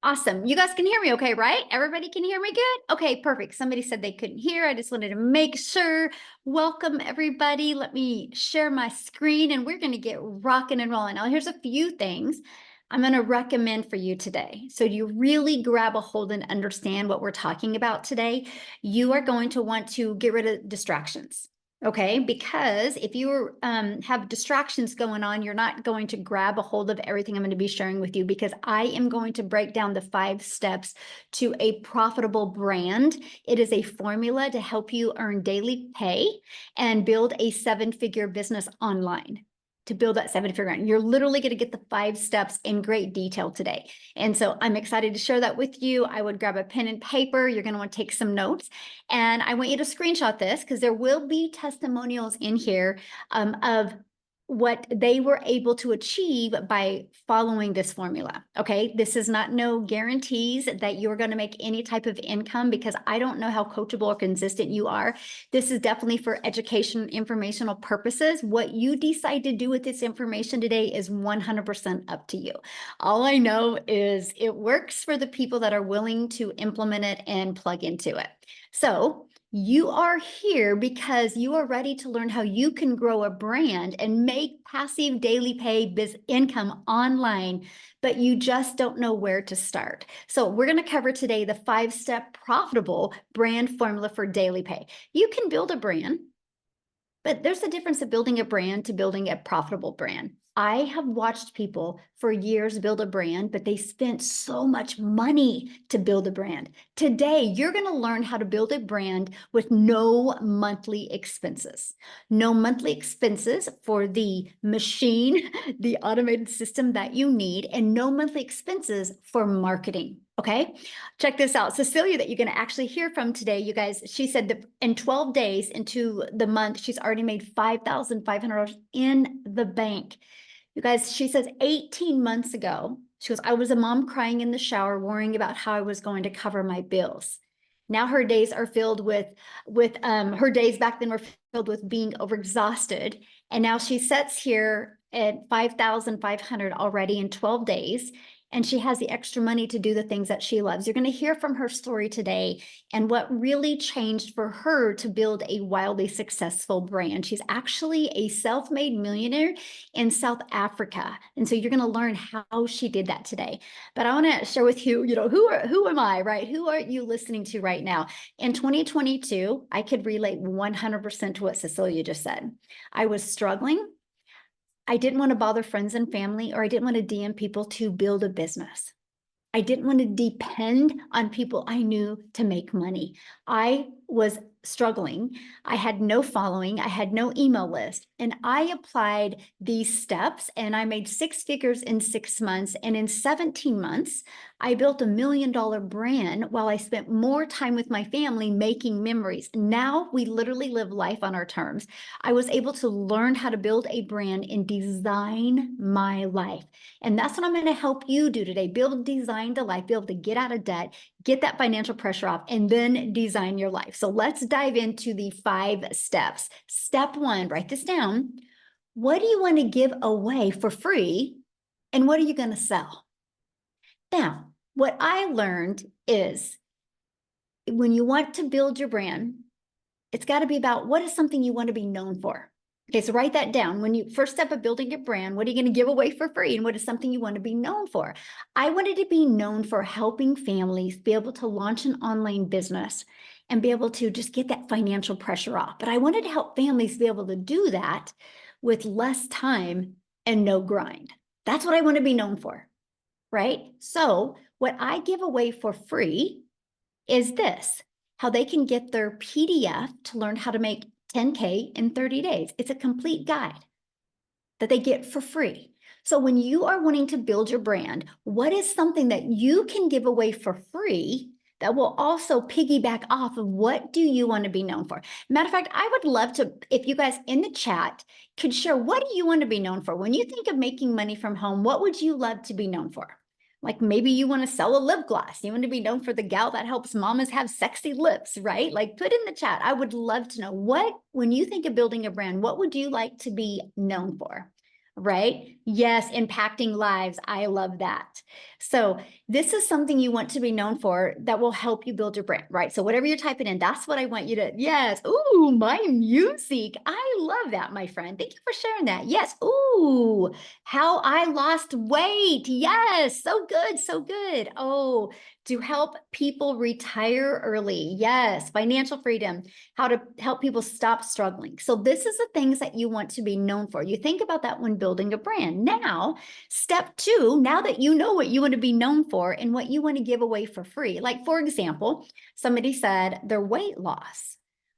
Awesome. You guys can hear me okay, right? Everybody can hear me good? Okay, perfect. Somebody said they couldn't hear. I just wanted to make sure. Welcome, everybody. Let me share my screen and we're going to get rocking and rolling. Now, here's a few things I'm going to recommend for you today. So you really grab a hold and understand what we're talking about today. You are going to want to get rid of distractions. Okay, because if you have distractions going on, you're not going to grab a hold of everything I'm going to be sharing with you, because I am going to break down the 5 steps to a profitable brand. It is a formula to help you earn daily pay and build a 7-figure business online. To build that 7-figure brand, you're literally going to get the 5 steps in great detail today. And so I'm excited to share that with you. I would grab a pen and paper. You're going to want to take some notes. And I want you to screenshot this, because there will be testimonials in here of what they were able to achieve by following this formula. Okay, this is not no guarantees that you're going to make any type of income, because I don't know how coachable or consistent you are. This is definitely for education, informational purposes. What you decide to do with this information today is 100% up to you. All I know is it works for the people that are willing to implement it and plug into it. So you are here because you are ready to learn how you can grow a brand and make passive daily pay income online, but you just don't know where to start. So we're going to cover today the 5-step profitable brand formula for daily pay. You can build a brand, but there's a difference of building a brand to building a profitable brand. I have watched people for years build a brand, but they spent so much money to build a brand. Today, you're going to learn how to build a brand with no monthly expenses. No monthly expenses for the machine, the automated system that you need, and no monthly expenses for marketing. Okay, check this out. Cecilia, that you're going to actually hear from today, you guys, she said that in 12 days into the month, she's already made $5,500 in the bank. You guys, she says 18 months ago, she goes, I was a mom crying in the shower, worrying about how I was going to cover my bills. Now her days are filled with her days back then were filled with being overexhausted. And now she sits here at 5,500 already in 12 days. And she has the extra money to do the things that she loves. You're going to hear from her story today and what really changed for her to build a wildly successful brand. She's actually a self-made millionaire in South Africa. And so you're going to learn how she did that today. But I want to share with you, who am I, right? Who are you listening to right now? In 2022, I could relate 100% to what Cecilia just said. I was struggling. I didn't want to bother friends and family, or I didn't want to DM people to build a business. I didn't want to depend on people I knew to make money. I was struggling. I had no following. I had no email list. And I applied these steps and I made 6 figures in 6 months. And in 17 months, I built $1 million brand while I spent more time with my family making memories. Now we literally live life on our terms. I was able to learn how to build a brand and design my life. And that's what I'm going to help you do today. Build, design the life, be able to get out of debt, get that financial pressure off, and then design your life. So let's dive into the 5 steps. Step 1, write this down. What do you want to give away for free? And what are you going to sell? Now, what I learned is when you want to build your brand, it's got to be about what is something you want to be known for. Okay, so write that down. When you first step of building your brand, what are you going to give away for free? And what is something you want to be known for? I wanted to be known for helping families be able to launch an online business and be able to just get that financial pressure off. But I wanted to help families be able to do that with less time and no grind. That's what I want to be known for, right? So what I give away for free is this: how they can get their PDF to learn how to make 10K in 30 days. It's a complete guide that they get for free. So when you are wanting to build your brand, what is something that you can give away for free that will also piggyback off of what do you want to be known for? Matter of fact, I would love to, if you guys in the chat could share, what do you want to be known for? When you think of making money from home, what would you love to be known for? Like maybe you want to sell a lip gloss. You want to be known for the gal that helps mamas have sexy lips, right? Like put in the chat. I would love to know when you think of building a brand, what would you like to be known for? right? Yes, impacting lives. I love that. So this is something you want to be known for that will help you build your brand, right? So whatever you're typing in, that's what I want you to, yes. Ooh, my music. I love that, my friend. Thank you for sharing that. Yes. Ooh, how I lost weight. Yes. So good. So good. Oh, to help people retire early. Yes. Financial freedom, how to help people stop struggling. So this is the things that you want to be known for. You think about that when building a brand. Now, step two, now that you know what you want to be known for and what you want to give away for free. Like, for example, somebody said their weight loss,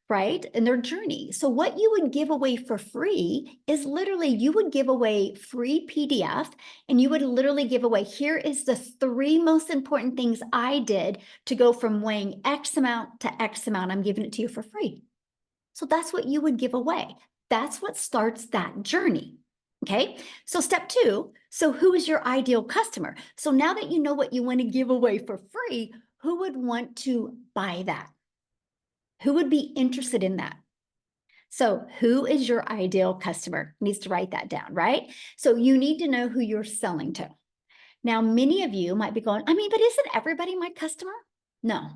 right? And their journey. So what you would give away for free is literally, you would give away free PDF, and you would literally give away, here is the 3 most important things I did to go from weighing X amount to X amount. I'm giving it to you for free. So that's what you would give away. That's what starts that journey. Okay. So step two. So who is your ideal customer? So now that you know what you want to give away for free, who would want to buy that? Who would be interested in that? So who is your ideal customer? Needs to write that down, right? So you need to know who you're selling to. Now, many of you might be going, I mean, but isn't everybody my customer? No.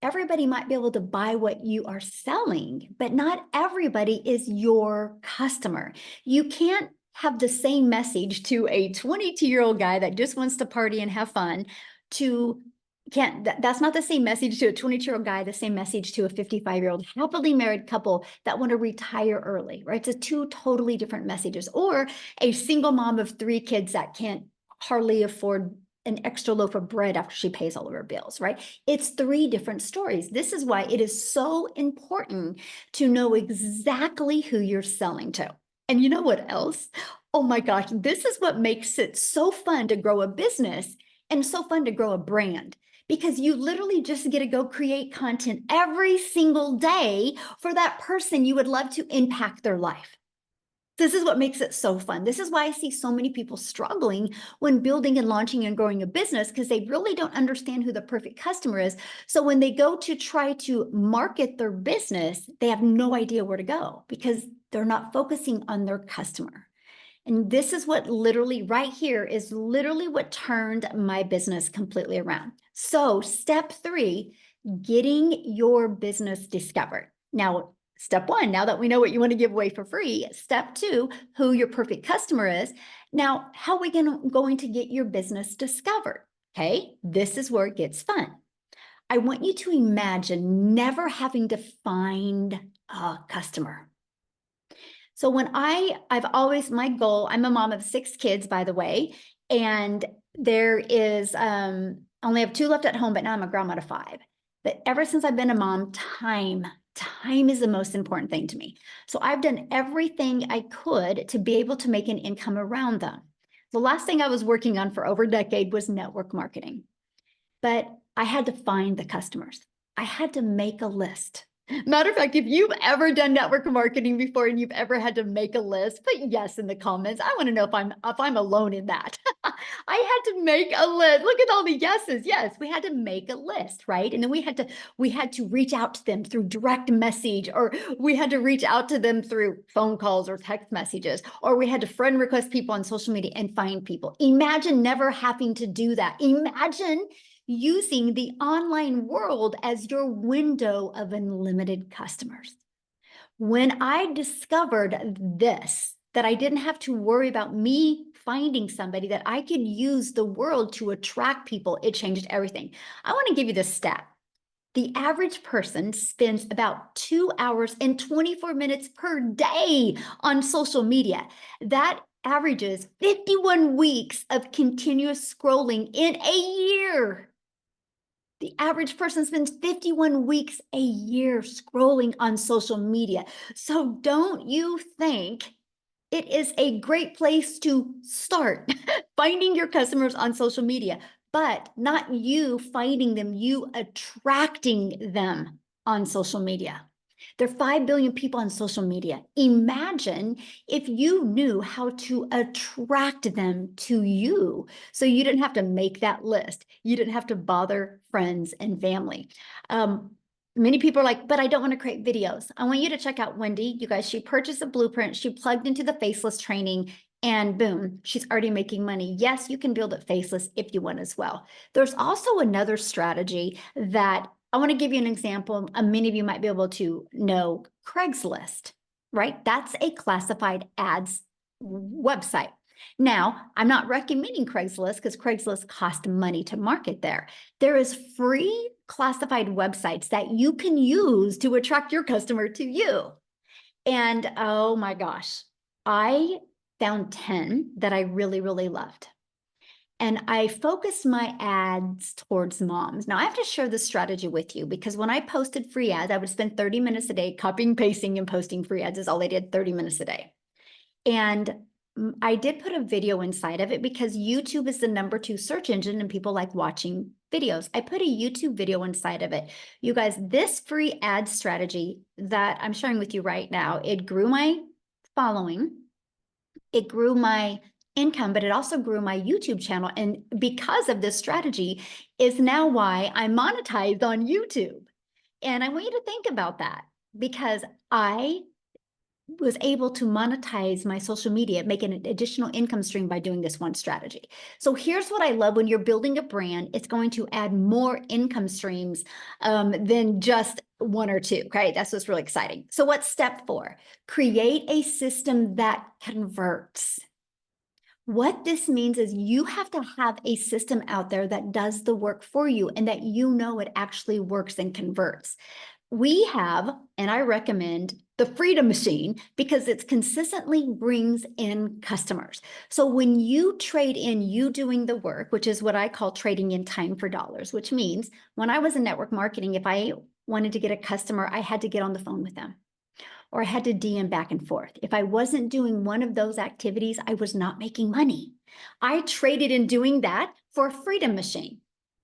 Everybody might be able to buy what you are selling, but not everybody is your customer. You can't have the same message to a 22-year-old guy that just wants to party and have fun that's not the same message to a 22-year-old guy, the same message to a 55-year-old happily married couple that want to retire early, right? It's two totally different messages. Or a single mom of 3 kids that can't hardly afford an extra loaf of bread after she pays all of her bills, right? It's 3 different stories. This is why it is so important to know exactly who you're selling to. And you know what else? Oh my gosh, this is what makes it so fun to grow a business and so fun to grow a brand, because you literally just get to go create content every single day for that person you would love to impact their life. This is what makes it so fun. This is why I see so many people struggling when building and launching and growing a business, because they really don't understand who the perfect customer is. So when they go to try to market their business, they have no idea where to go because they're not focusing on their customer. And this is what literally right here is literally what turned my business completely around. So step 3, getting your business discovered. Now, step 1, now that we know what you want to give away for free, step 2, who your perfect customer is. Now, how are we going to get your business discovered? Okay, this is where it gets fun. I want you to imagine never having to find a customer. So when I've always, my goal, I'm a mom of 6 kids, by the way, and there is, only have 2 left at home, but now I'm a grandma to 5. But ever since I've been a mom, time is the most important thing to me. So I've done everything I could to be able to make an income around them. The last thing I was working on for over a decade was network marketing, but I had to find the customers. I had to make a list. Matter of fact, if you've ever done network marketing before and you've ever had to make a list, put yes in the comments. I want to know if I'm alone in that. I had to make a list. Look at all the yeses. Yes, we had to make a list, right? And then we had to reach out to them through direct message, or we had to reach out to them through phone calls or text messages, or we had to friend request people on social media and find people. Imagine never having to do that. Imagine using the online world as your window of unlimited customers. When I discovered this, that I didn't have to worry about me finding somebody, that I could use the world to attract people, it changed everything. I want to give you this stat. The average person spends about 2 hours and 24 minutes per day on social media. That averages 51 weeks of continuous scrolling in a year. The average person spends 51 weeks a year scrolling on social media. So don't you think it is a great place to start finding your customers on social media, but not you finding them, you attracting them on social media. There are 5 billion people on social media. Imagine if you knew how to attract them to you, so you didn't have to make that list. You didn't have to bother friends and family. Many people are like, but I don't want to create videos. I want you to check out Wendy. You guys, she purchased a blueprint. She plugged into the Faceless training, And boom, she's already making money. Yes, you can build it faceless if you want as well. There's also another strategy that I want to give you an example. Many of you might be able to know Craigslist, right? That's a classified ads website. Now, I'm not recommending Craigslist because Craigslist costs money to market there. There is free classified websites that you can use to attract your customer to you. And oh my gosh, I found 10 that I really, really loved. And I focused my ads towards moms. Now I have to share this strategy with you because when I posted free ads, I would spend 30 minutes a day copying, pasting, and posting free ads is all I did, 30 minutes a day. And I did put a video inside of it because YouTube is the #2 search engine and people like watching videos. I put a YouTube video inside of it. You guys, this free ad strategy that I'm sharing with you right now, it grew my following, it grew my income, but it also grew my YouTube channel. And because of this strategy is now why I monetized on YouTube. And I want you to think about that because I was able to monetize my social media, make an additional income stream by doing this one strategy. So here's what I love when you're building a brand, it's going to add more income streams than just one or two, okay? That's what's really exciting. So what's step 4? Create a system that converts. What this means is you have to have a system out there that does the work for you and that you know it actually works and converts. We have, and I recommend the Freedom Machine because it consistently brings in customers. So when you trade in you doing the work, which is what I call trading in time for dollars, which means when I was in network marketing, if I wanted to get a customer, I had to get on the phone with them or I had to DM back and forth. If I wasn't doing one of those activities, I was not making money. I traded in doing that for a Freedom Machine,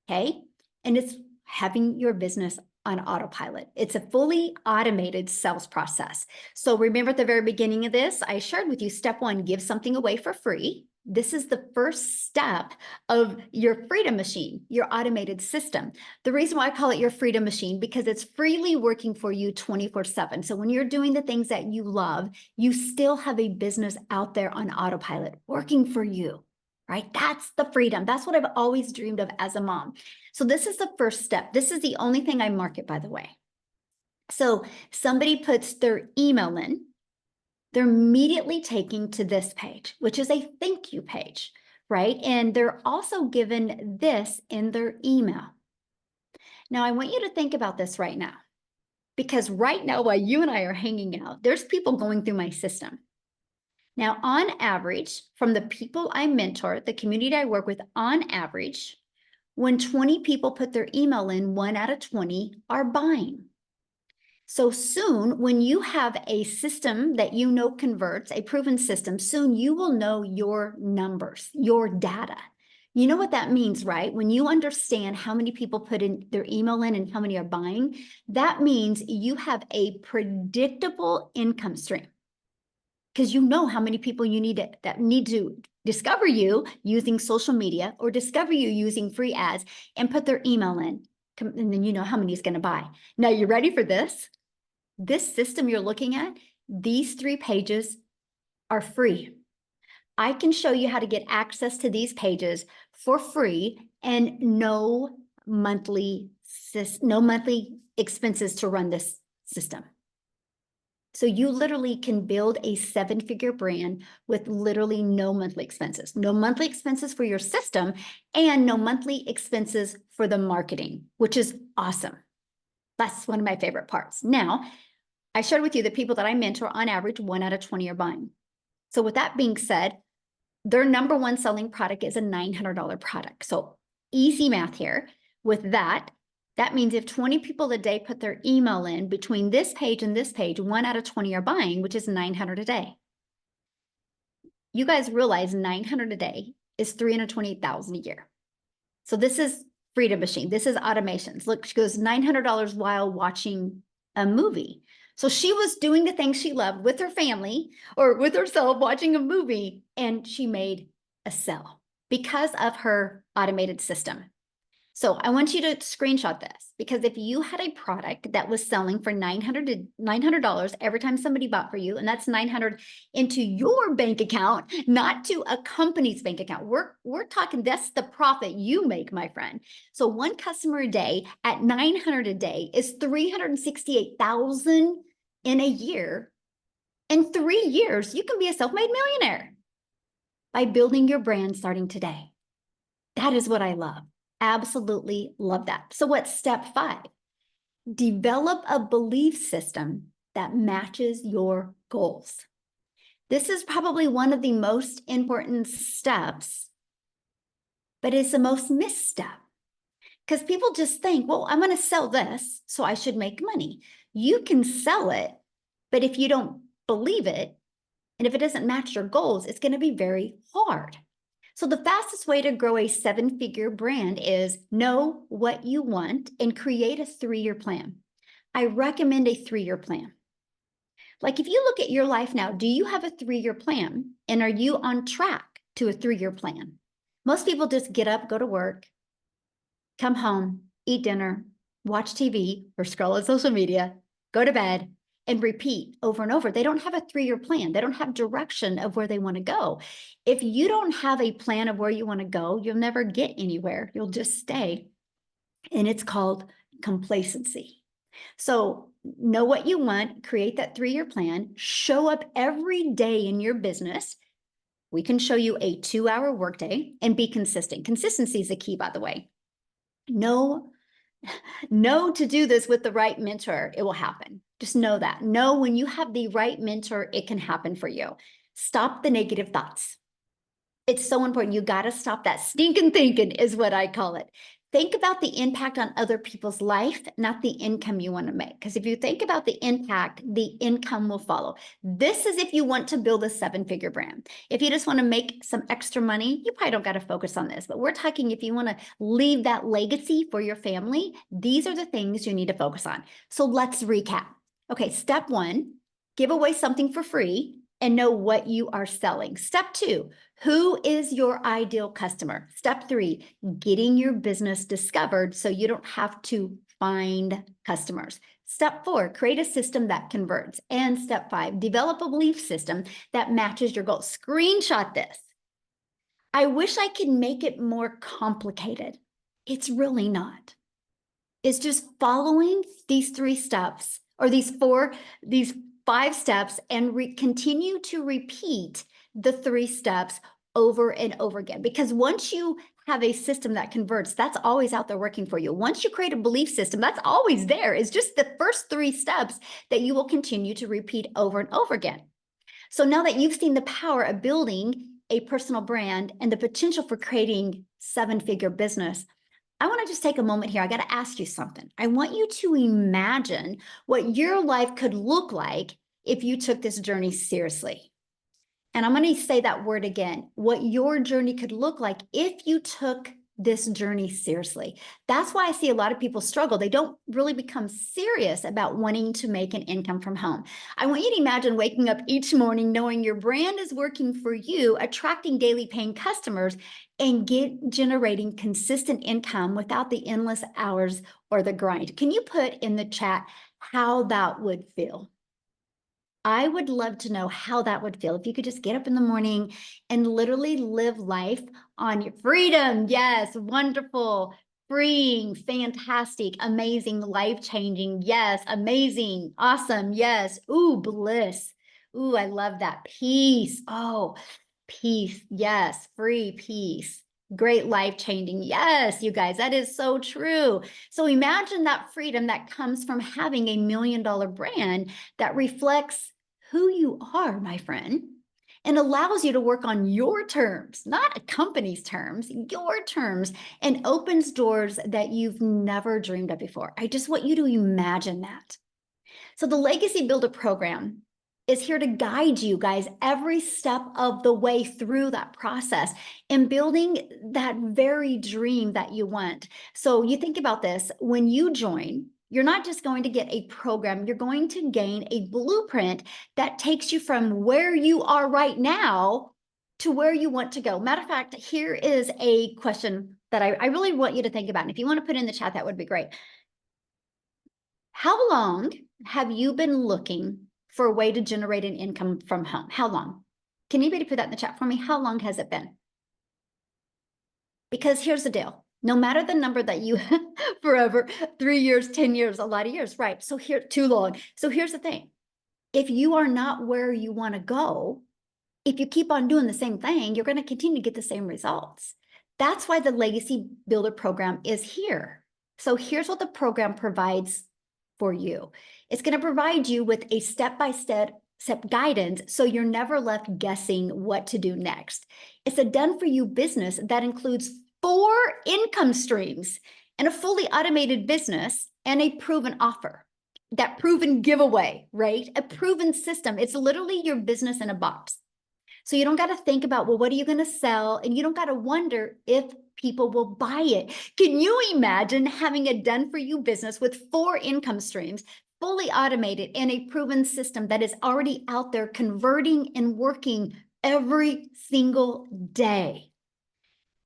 okay? And it's having your business on autopilot. It's a fully automated sales process. So remember at the very beginning of this, I shared with you step 1, give something away for free. This is the first step of your Freedom Machine, your automated system. The reason why I call it your Freedom Machine, because it's freely working for you 24/7. So when you're doing the things that you love, you still have a business out there on autopilot working for you, right? That's the freedom. That's what I've always dreamed of as a mom. So this is the first step. This is the only thing I market, by the way. So somebody puts their email in, they're immediately taken to this page, which is a thank you page, right? And they're also given this in their email. Now, I want you to think about this right now, because right now, while you and I are hanging out, there's people going through my system. Now, on average, from the people I mentor, the community I work with, on average, when 20 people put their email in, 1 out of 20 are buying. So soon, when you have a system that you know converts, a proven system, soon you will know your numbers, your data. You know what that means, right? When you understand how many people put in their email in and how many are buying, that means you have a predictable income stream because you know how many people you need that need to discover you using social media or discover you using free ads and put their email in. And then you know how many is going to buy. Now, you ready for this? This system you're looking at, these 3 pages are free. I can show you how to get access to these pages for free and no monthly expenses to run this system. So you literally can build a 7-figure brand with literally no monthly expenses for your system and no monthly expenses for the marketing, which is awesome. That's one of my favorite parts. Now, I shared with you the people that I mentor, on average, 1 out of 20 are buying. So with that being said, their #1 selling product is a $900 product. So easy math here. With that, that means if 20 people a day put their email in between this page and this page, 1 out of 20 are buying, which is $900 a day. You guys realize $900 a day is $328,000 a year. So this is Freedom Machine. This is automations. Look, she goes $900 while watching a movie. So she was doing the things she loved with her family or with herself watching a movie, and she made a sale because of her automated system. So I want you to screenshot this, because if you had a product that was selling for $900 every time somebody bought for you, and that's 900 into your bank account, not to a company's bank account. We're talking, that's the profit you make, my friend. So one customer a day at 900 a day is 368,000 in a year. In 3 years, you can be a self-made millionaire by building your brand starting today. That is what I love. Absolutely love that. So what's step 5? Develop a belief system that matches your goals. This is probably one of the most important steps, but it's the most missed step, because people just think, well, I'm going to sell this, so I should make money. You can sell it, but if you don't believe it, and if it doesn't match your goals, it's going to be very hard. So the fastest way to grow a 7-figure brand is know what you want and create a 3-year plan. I recommend a 3-year plan. Like if you look at your life now, do you have a 3-year plan? And are you on track to a 3-year plan? Most people just get up, go to work, come home, eat dinner, watch TV or scroll on social media, go to bed, and repeat over and over. They don't have a 3-year plan. They don't have direction of where they want to go. If you don't have a plan of where you want to go, you'll never get anywhere. You'll just stay. And it's called complacency. So know what you want, create that 3-year plan, show up every day in your business. We can show you a 2-hour workday, and be consistent. Consistency is the key, by the way. Know to do this with the right mentor, it will happen. Just know that. Know when you have the right mentor, it can happen for you. Stop the negative thoughts. It's so important. You got to stop that stinking thinking, is what I call it. Think about the impact on other people's life, not the income you want to make. Because if you think about the impact, the income will follow. This is if you want to build a 7-figure brand. If you just want to make some extra money, you probably don't got to focus on this. But we're talking if you want to leave that legacy for your family, these are the things you need to focus on. So let's recap. Okay, step 1, give away something for free and know what you are selling. Step 2, who is your ideal customer? Step 3, getting your business discovered so you don't have to find customers. Step 4, create a system that converts. And step 5, develop a belief system that matches your goals. Screenshot this. I wish I could make it more complicated. It's really not. It's just following these 3 steps, or these 5 steps, and continue to repeat the 3 steps over and over again. Because once you have a system that converts, that's always out there working for you. Once you create a belief system, that's always there. It's just the first 3 steps that you will continue to repeat over and over again. So now that you've seen the power of building a personal brand and the potential for creating 7-figure business, I want to just take a moment here. I got to ask you something. I want you to imagine what your life could look like if you took this journey seriously. And I'm going to say that word again, what your journey could look like if you took this journey seriously. That's why I see a lot of people struggle. They don't really become serious about wanting to make an income from home. I want you to imagine waking up each morning knowing your brand is working for you, attracting daily paying customers, and generating consistent income without the endless hours or the grind. Can you put in the chat how that would feel? I would love to know how that would feel if you could just get up in the morning and literally live life on your freedom. Yes, wonderful, freeing, fantastic, amazing, life-changing. Yes, amazing, awesome. Yes, ooh, bliss. Ooh, I love that. Peace. Oh, peace. Yes, free peace. Great, life-changing. Yes, you guys, that is so true. So imagine that freedom that comes from having a $1 million brand that reflects who you are, my friend, and allows you to work on your terms, not a company's terms, your terms, and opens doors that you've never dreamed of before. I just want you to imagine that. So the Legacy Builder program is here to guide you guys every step of the way through that process and building that very dream that you want. So you think about this, when you join, you're not just going to get a program, you're going to gain a blueprint that takes you from where you are right now to where you want to go. Matter of fact, here is a question that I really want you to think about. And if you want to put in the chat, that would be great. How long have you been looking for a way to generate an income from home? How long? Can anybody put that in the chat for me? How long has it been? Because here's the deal. No matter the number that you forever, 3 years, 10 years, a lot of years, right? So here, too long. So here's the thing. If you are not where you want to go, if you keep on doing the same thing, you're going to continue to get the same results. That's why the Legacy Builder program is here. So here's what the program provides for you. It's going to provide you with a step-by-step guidance so you're never left guessing what to do next. It's a done-for-you business that includes 4 income streams and a fully automated business and a proven offer. That proven giveaway, right? A proven system. It's literally your business in a box. So you don't got to think about, well, what are you going to sell? And you don't got to wonder if people will buy it. Can you imagine having a done-for-you business with 4 income streams, fully automated, and a proven system that is already out there converting and working every single day?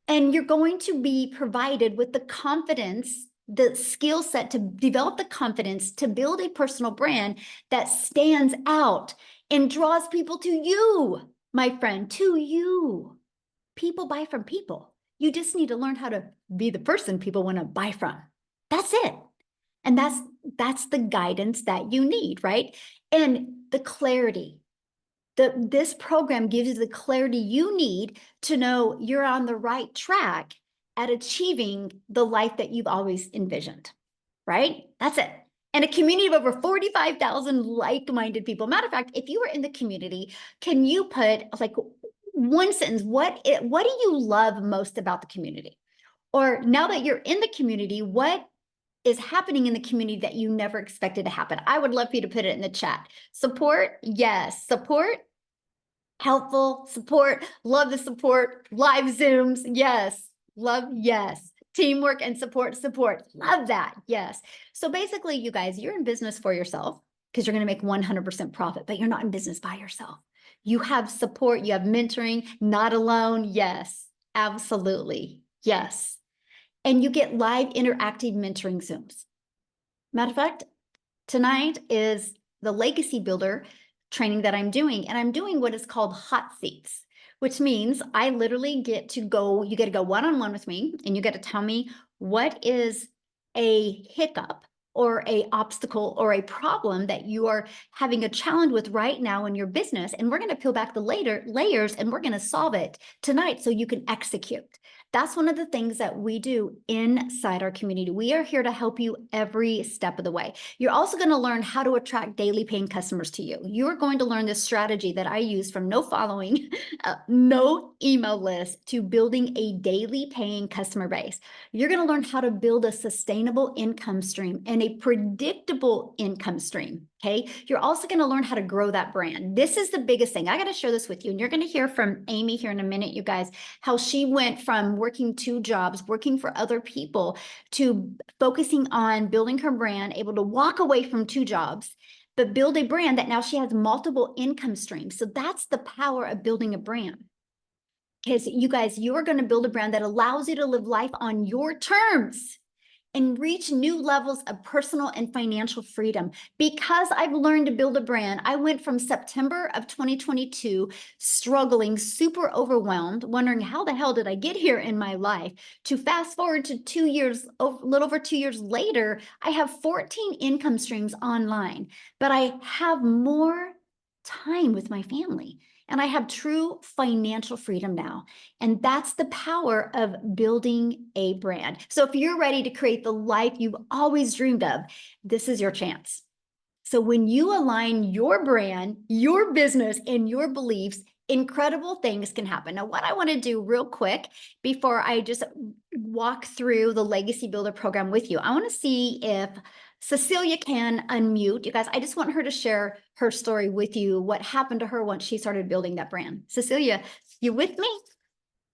And you're going to be provided with the confidence, the skill set to develop the confidence to build a personal brand that stands out and draws people to you, my friend, to you. People buy from people. You just need to learn how to be the person people want to buy from. That's it. And that's the guidance that you need, right? And the clarity. This program gives you the clarity you need to know you're on the right track at achieving the life that you've always envisioned, right? That's it. And a community of over 45,000 like-minded people. Matter of fact, if you were in the community, can you put like one sentence, what do you love most about the community? Or now that you're in the community, what is happening in the community that you never expected to happen? I would love for you to put it in the chat. Support, yes. Support, helpful, support, love the support, live Zooms, yes. Love, yes. Teamwork and support, love that, yes. So basically, you guys, you're in business for yourself because you're going to make 100% profit, but you're not in business by yourself. You have support, you have mentoring, not alone, yes, absolutely, yes. And you get live interactive mentoring Zooms. Matter of fact, tonight is the Legacy Builder training that I'm doing, and I'm doing what is called hot seats, which means I literally get to go, you get to go one-on-one with me, and you get to tell me what is a hiccup or a obstacle or a problem that you are having a challenge with right now in your business. And we're going to peel back the layers and we're going to solve it tonight so you can execute. That's one of the things that we do inside our community. We are here to help you every step of the way. You're also going to learn how to attract daily paying customers to you. You're going to learn this strategy that I use from no following, no email list to building a daily paying customer base. You're going to learn how to build a sustainable income stream and a predictable income stream. Okay. You're also going to learn how to grow that brand. This is the biggest thing. I got to share this with you. And you're going to hear from Amy here in a minute, you guys, how she went from working 2 jobs, working for other people, to focusing on building her brand, able to walk away from 2 jobs, but build a brand that now she has multiple income streams. So that's the power of building a brand. Because you guys, you're going to build a brand that allows you to live life on your terms and reach new levels of personal and financial freedom. Because I've learned to build a brand, I went from September of 2022, struggling, super overwhelmed, wondering how the hell did I get here in my life, to fast forward to 2 years, a little over 2 years later, I have 14 income streams online, but I have more time with my family. And I have true financial freedom now. And that's the power of building a brand. So if you're ready to create the life you've always dreamed of, this is your chance. So when you align your brand, your business, and your beliefs, incredible things can happen. Now, what I want to do real quick before I just walk through the Legacy Builder program with you, I want to see if Cecilia can unmute. You guys, I just want her to share her story with you, what happened to her once she started building that brand. Cecilia, you with me?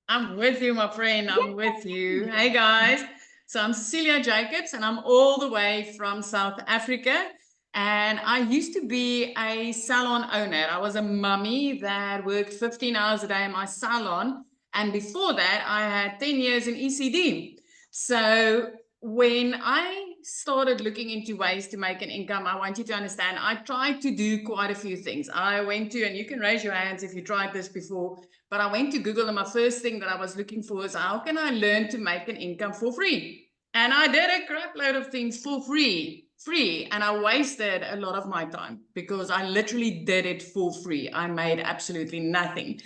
I'm with you, my friend. I'm with you. Hey, guys. So I'm Cecilia Jacobs, and I'm all the way from South Africa. And I used to be a salon owner. I was a mummy that worked 15 hours a day in my salon. And before that, I had 10 years in ECD. So when I started looking into ways to make an income, I want you to understand, I tried to do quite a few things. I went to, and you can raise your hands if you tried this before, but I went to Google, and my first thing that I was looking for is, how can I learn to make an income for free? And I did a crap load of things for free, and I wasted a lot of my time because I literally did it for free. I made absolutely nothing.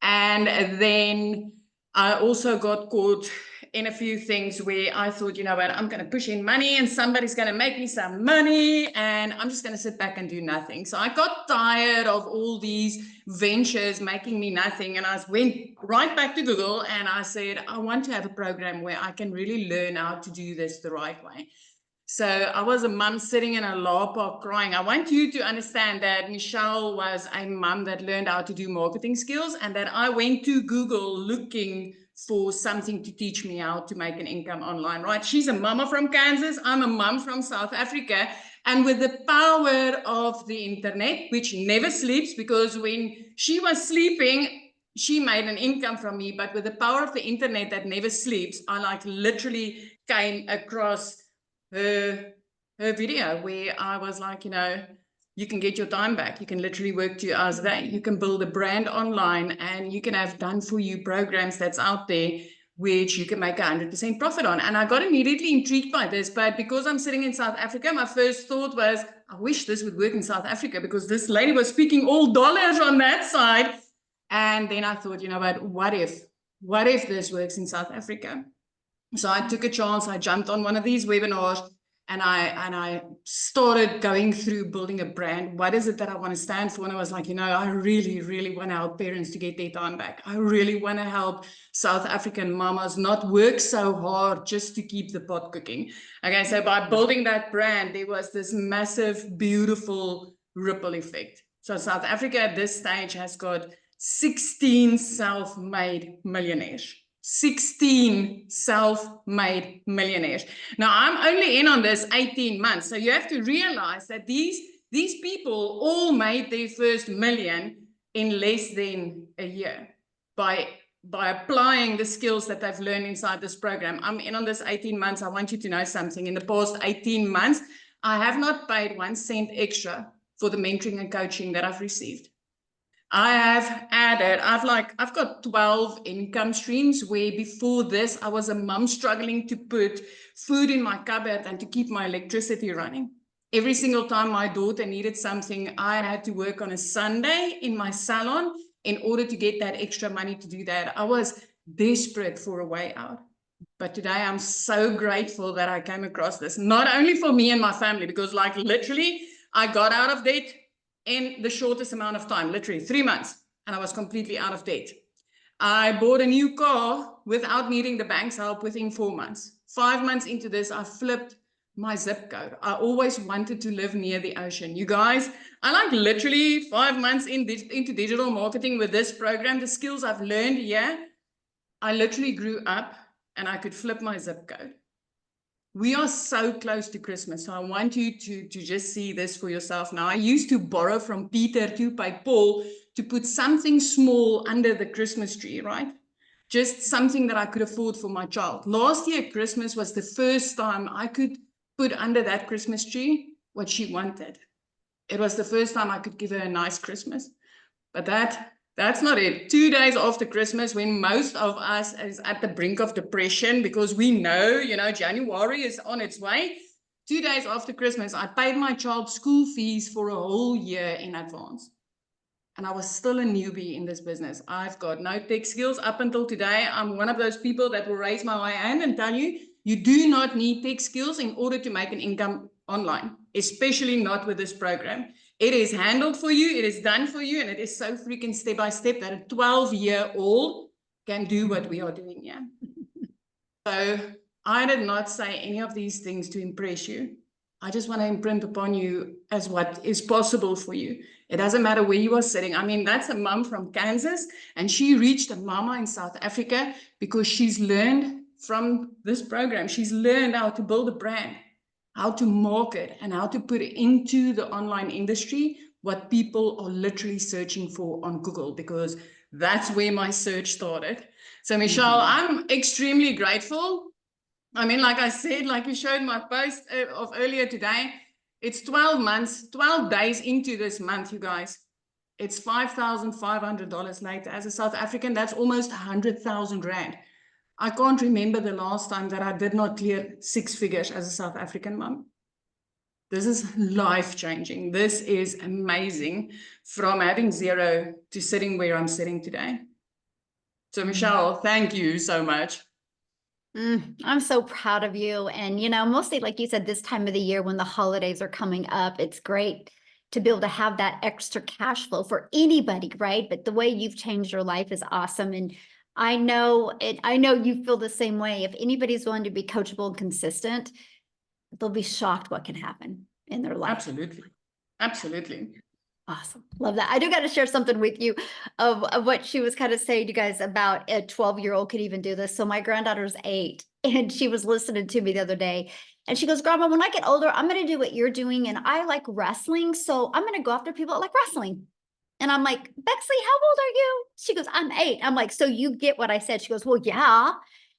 And then I also got caught in a few things where I thought, you know what, I'm going to push in money and somebody's going to make me some money and I'm just going to sit back and do nothing. So I got tired of all these ventures making me nothing. And I went right back to Google and I said, I want to have a program where I can really learn how to do this the right way. So I was a mum sitting in a law park crying. I want you to understand that Michelle was a mum that learned how to do marketing skills and that I went to Google looking for something to teach me how to make an income online, right? She's a mama from Kansas. I'm a mum from South Africa. And with the power of the internet, which never sleeps, because when she was sleeping, she made an income from me. But with the power of the internet that never sleeps, I like literally came across her video where I was like, you know, you can get your time back. You can literally work 2 hours a day. You can build a brand online and you can have done for you programs that's out there which you can make 100% profit on. And I got immediately intrigued by this, but because I'm sitting in South Africa, my first thought was, I wish this would work in South Africa because this lady was speaking all dollars on that side. And then I thought, you know what if this works in South Africa? So I took a chance. I jumped on one of these webinars and I started going through building a brand. What is it that I want to stand for? And I was like, you know, I really, really want to help parents to get their time back. I really want to help South African mamas not work so hard just to keep the pot cooking. Okay, so by building that brand, there was this massive, beautiful ripple effect. So South Africa at this stage has got 16 self-made millionaires. 16 self-made millionaires. Now, I'm only in on this 18 months. So you have to realize that these people all made their first million in less than a year by applying the skills that they've learned inside this program. I'm in on this 18 months. I want you to know something. In the past 18 months, I have not paid 1 cent extra for the mentoring and coaching that I've received. I have added, I've got 12 income streams where before this, I was a mum struggling to put food in my cupboard and to keep my electricity running. Every single time my daughter needed something, I had to work on a Sunday in my salon in order to get that extra money to do that. I was desperate for a way out. But today I'm so grateful that I came across this, not only for me and my family, because like literally I got out of debt in the shortest amount of time, literally 3 months, and I was completely out of debt. I bought a new car without needing the bank's help within 4 months. 5 months into this, I flipped my zip code. I always wanted to live near the ocean. You guys, I like literally 5 months into digital marketing with this program, the skills I've learned here, I literally grew up and I could flip my zip code. We are so close to Christmas, so I want you to just see this for yourself now. I used to borrow from Peter to pay Paul to put something small under the Christmas tree, right? Just something that I could afford for my child. Last year, Christmas was the first time I could put under that Christmas tree what she wanted. It was the first time I could give her a nice Christmas. But that's not it. 2 days after Christmas, when most of us is at the brink of depression because we know, January is on its way. 2 days after Christmas, I paid my child's school fees for a whole year in advance. And I was still a newbie in this business. I've got no tech skills up until today. I'm one of those people that will raise my hand and tell you, you do not need tech skills in order to make an income online, especially not with this program. It is handled for you, it is done for you, and it is so freaking step by step that a 12-year-old can do what we are doing here. So I did not say any of these things to impress you. I just want to imprint upon you as what is possible for you. It doesn't matter where you are sitting. I mean, that's a mom from Kansas, and she reached a mama in South Africa because she's learned from this program. She's learned how to build a brand, how to market, and how to put into the online industry what people are literally searching for on Google, because that's where my search started. So Michelle, I'm extremely grateful. I mean, like I said, like you showed my post of earlier today, it's 12 months, 12 days into this month, you guys. It's $5,500 later. As a South African, that's almost 100,000 Rand. I can't remember the last time that I did not clear 6 figures as a South African mom. This is life-changing. This is amazing, from having zero to sitting where I'm sitting today. So Michelle, thank you so much. I'm so proud of you. And, you know, mostly like you said, this time of the year when the holidays are coming up, it's great to be able to have that extra cash flow for anybody, right? But the way you've changed your life is awesome. And I know you feel the same way. If anybody's willing to be coachable and consistent, they'll be shocked what can happen in their life. Absolutely. Absolutely. Awesome. Love that. I do got to share something with you of what she was kind of saying, you guys, about a 12-year-old could even do this. So my granddaughter's 8 and she was listening to me the other day and she goes, Grandma, when I get older, I'm going to do what you're doing. And I like wrestling. So I'm going to go after people that like wrestling. And I'm like, Bexley, how old are you? She goes, I'm 8. I'm like, so you get what I said? She goes, well, yeah.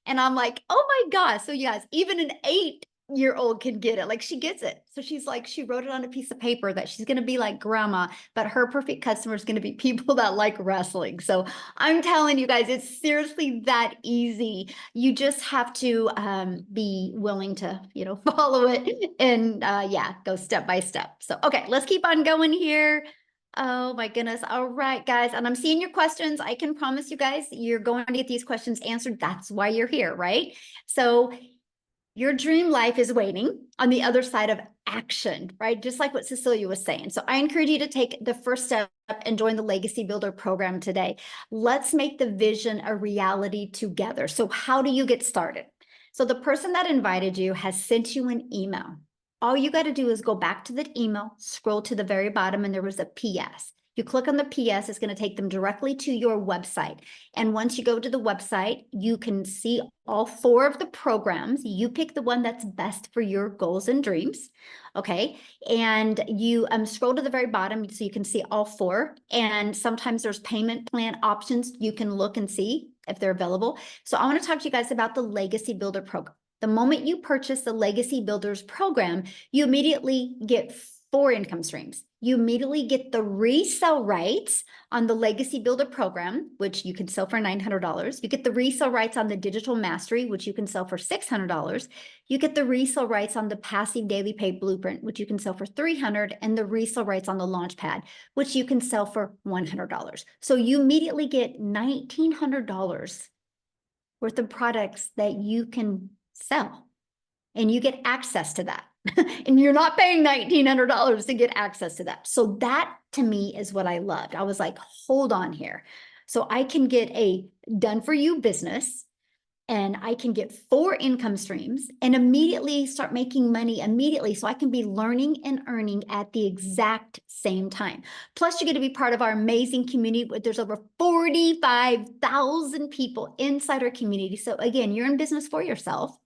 And I'm like, oh my gosh. So you guys, even an 8-year-old can get it. Like she gets it. So she's like, she wrote it on a piece of paper that she's going to be like grandma, but her perfect customer is going to be people that like wrestling. So I'm telling you guys, it's seriously that easy. You just have to be willing to, you know, follow it and yeah, go step by step. So, okay, let's keep on going here. Oh my goodness. All right, guys. And I'm seeing your questions. I can promise you guys, you're going to get these questions answered. That's why you're here, right? So your dream life is waiting on the other side of action, right? Just like what Cecilia was saying. So I encourage you to take the first step and join the Legacy Builder program today. Let's make the vision a reality together. So how do you get started? So the person that invited you has sent you an email. All you got to do is go back to that email, scroll to the very bottom, and there was a PS. You click on the PS, it's going to take them directly to your website. And once you go to the website, you can see all 4 of the programs. You pick the one that's best for your goals and dreams. Okay. And you scroll to the very bottom so you can see all 4. And sometimes there's payment plan options. You can look and see if they're available. So I want to talk to you guys about the Legacy Builder program. The moment you purchase the Legacy Builders program, you immediately get 4 income streams. You immediately get the resale rights on the Legacy Builder program, which you can sell for $900. You get the resale rights on the Digital Mastery, which you can sell for $600. You get the resale rights on the Passive Daily Pay Blueprint, which you can sell for $300, and the resale rights on the Launchpad, which you can sell for $100. So you immediately get $1,900 worth of products that you can sell, and you get access to that. And you're not paying $1,900 to get access to that. So that to me is what I loved. I was like, hold on here. So I can get a done for you business and I can get 4 income streams and immediately start making money immediately. So I can be learning and earning at the exact same time. Plus, you're going to be part of our amazing community. There's over 45,000 people inside our community. So again, you're in business for yourself,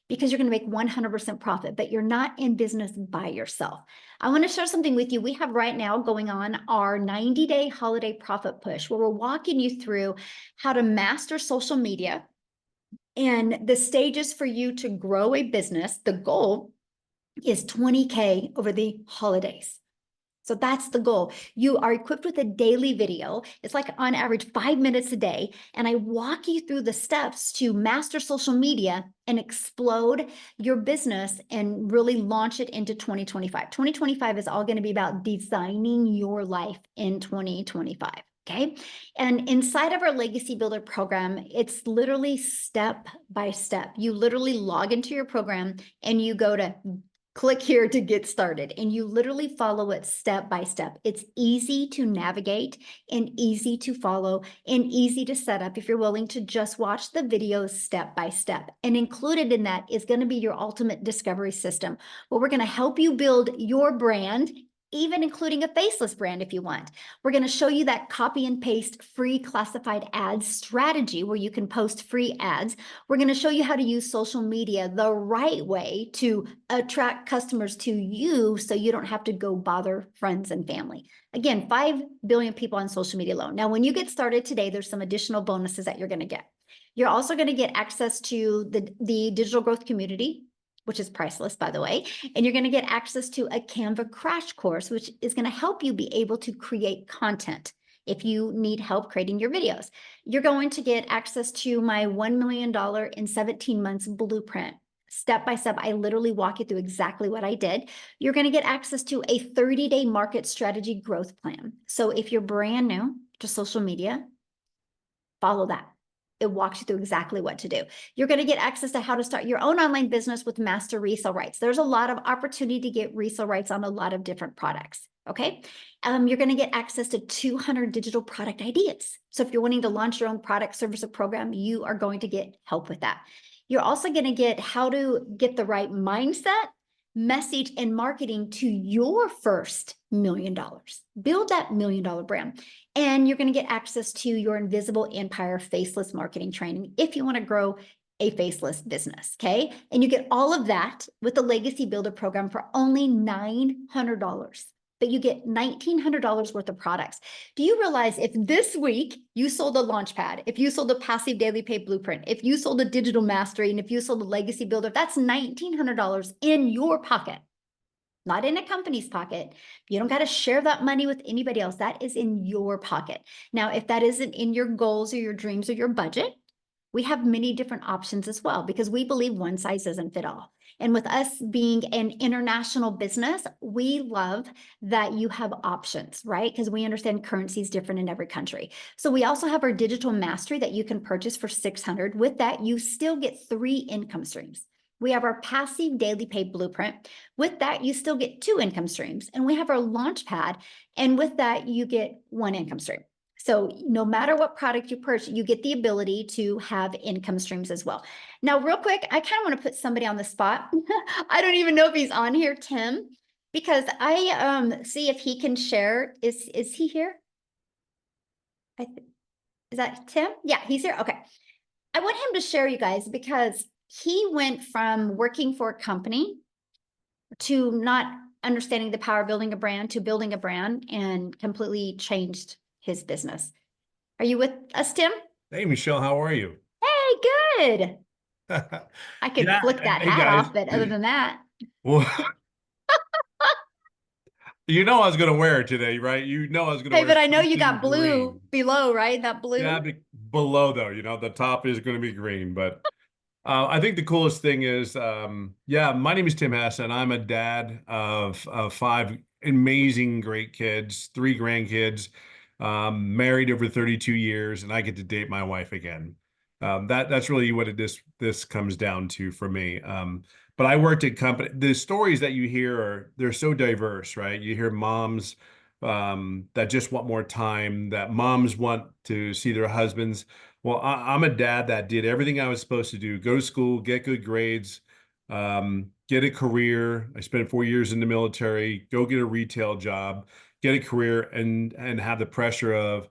because you're going to make 100% profit, but you're not in business by yourself. I want to share something with you. We have right now going on our 90-day holiday profit push, where we're walking you through how to master social media and the stages for you to grow a business. The goal is 20K over the holidays. So that's the goal. You are equipped with a daily video. It's like on average 5 minutes a day. And I walk you through the steps to master social media and explode your business and really launch it into 2025. 2025 is all going to be about designing your life in 2025. Okay. And inside of our Legacy Builder program, it's literally step by step. You literally log into your program and you go to click here to get started, and you literally follow it step by step. It's easy to navigate and easy to follow and easy to set up if you're willing to just watch the videos step by step. And included in that is going to be your ultimate discovery system, where we're going to help you build your brand, even including a faceless brand if you want. We're going to show you that copy and paste free classified ads strategy where you can post free ads. We're going to show you how to use social media the right way to attract customers to you so you don't have to go bother friends and family. Again, 5 billion people on social media alone. Now, when you get started today, there's some additional bonuses that you're going to get. You're also going to get access to the digital growth community, which is priceless, by the way. And you're going to get access to a Canva crash course, which is going to help you be able to create content if you need help creating your videos. You're going to get access to my $1 million in 17 months blueprint. Step by step, I literally walk you through exactly what I did. You're going to get access to a 30-day market strategy growth plan. So if you're brand new to social media, follow that. It walks you through exactly what to do. You're going to get access to how to start your own online business with master resale rights. There's a lot of opportunity to get resale rights on a lot of different products. Okay. You're going to get access to 200 digital product ideas. So if you're wanting to launch your own product, service, or program, you are going to get help with that. You're also going to get how to get the right mindset, message, and marketing to your first $1 million. Build that $1 million brand. And you're going to get access to your Invisible Empire faceless marketing training if you want to grow a faceless business, okay? And you get all of that with the Legacy Builder program for only $900. But you get $1,900 worth of products. Do you realize if this week you sold a Launchpad, if you sold a Passive Daily Pay Blueprint, if you sold a Digital Mastery, and if you sold a Legacy Builder, that's $1,900 in your pocket, not in a company's pocket. You don't got to share that money with anybody else. That is in your pocket. Now, if that isn't in your goals or your dreams or your budget, we have many different options as well, because we believe one size doesn't fit all. And with us being an international business, we love that you have options, right? Because we understand currency is different in every country. So we also have our digital mastery that you can purchase for $600. With that, you still get 3 income streams. We have our passive daily pay blueprint. With that, you still get 2 income streams. And we have our Launchpad. And with that, you get 1 income stream. So no matter what product you purchase, you get the ability to have income streams as well. Now, real quick, I kind of want to put somebody on the spot. I don't even know if he's on here, Tim, because I see if he can share. Is he here? Is that Tim? Yeah, he's here. Okay. I want him to share, you guys, because he went from working for a company to not understanding the power of building a brand to building a brand, and completely changed his business. Are you with us, Tim? Hey, Michelle, how are you? Hey, good. I could Yeah, flick that hey hat guys. off, but other than that, Well, you know I was going to wear it today, right? You know I was going to hey, wear but I know you got something blue green. below, right? That Yeah, blue. below though, the top is going to be green. But I think the coolest thing is, yeah, my name is Tim Hess, and I'm a dad of 5 amazing, great kids, 3 grandkids, married over 32 years, and I get to date my wife again. That's really what this comes down to for me. But I worked at company. The stories that you hear they're so diverse, right? You hear moms that just want more time, that moms want to see their husbands. Well, I'm a dad that did everything I was supposed to do: go to school, get good grades, get a career. I spent 4 years in the military, go get a retail job, get a career, and have the pressure of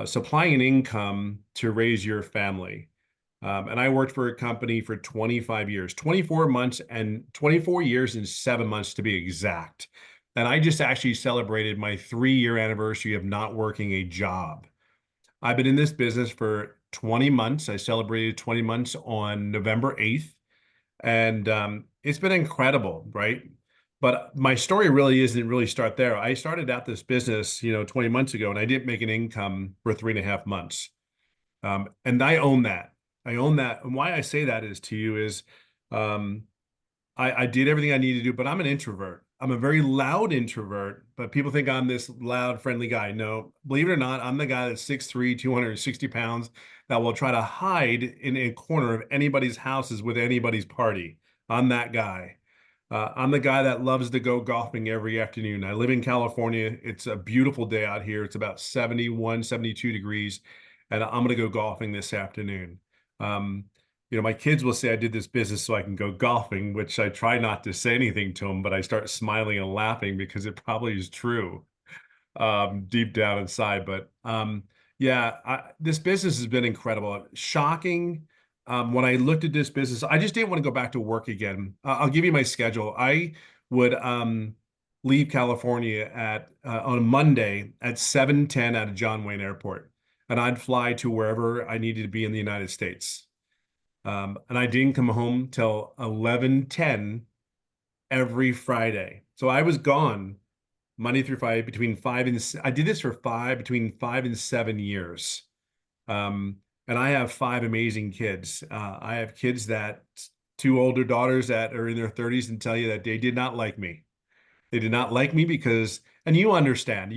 supplying an income to raise your family. And I worked for a company for 25 years, 24 months, and 24 years and 7 months to be exact. And I just actually celebrated my 3-year anniversary of not working a job. I've been in this business for 20 months. I celebrated 20 months on November 8th. And it's been incredible, right? But my story really isn't really start there. I started out this business, 20 months ago, and I didn't make an income for 3.5 months. And I own that. I own that. And why I say that is to you is um, I did everything I needed to do, but I'm an introvert. I'm a very loud introvert, but people think I'm this loud, friendly guy. No, believe it or not, I'm the guy that's 6'3", 260 pounds, that will try to hide in a corner of anybody's houses with anybody's party. I'm that guy. I'm the guy that loves to go golfing every afternoon. I live in California. It's a beautiful day out here. It's about 71, 72 degrees, and I'm going to go golfing this afternoon. Um, my kids will say I did this business so I can go golfing, which I try not to say anything to them, but I start smiling and laughing because it probably is true deep down inside. But yeah, this business has been incredible. Shocking. When I looked at this business, I just didn't want to go back to work again. I'll give you my schedule. I would leave California on a Monday at 7:10 out of John Wayne Airport, and I'd fly to wherever I needed to be in the United States. And I didn't come home till 11:10 every Friday. So I was gone Monday through Friday I did this for between 5 and 7 years. And I have five amazing kids. I have kids two older daughters that are in their 30s and tell you that they did not like me. They did not like me because, and you understand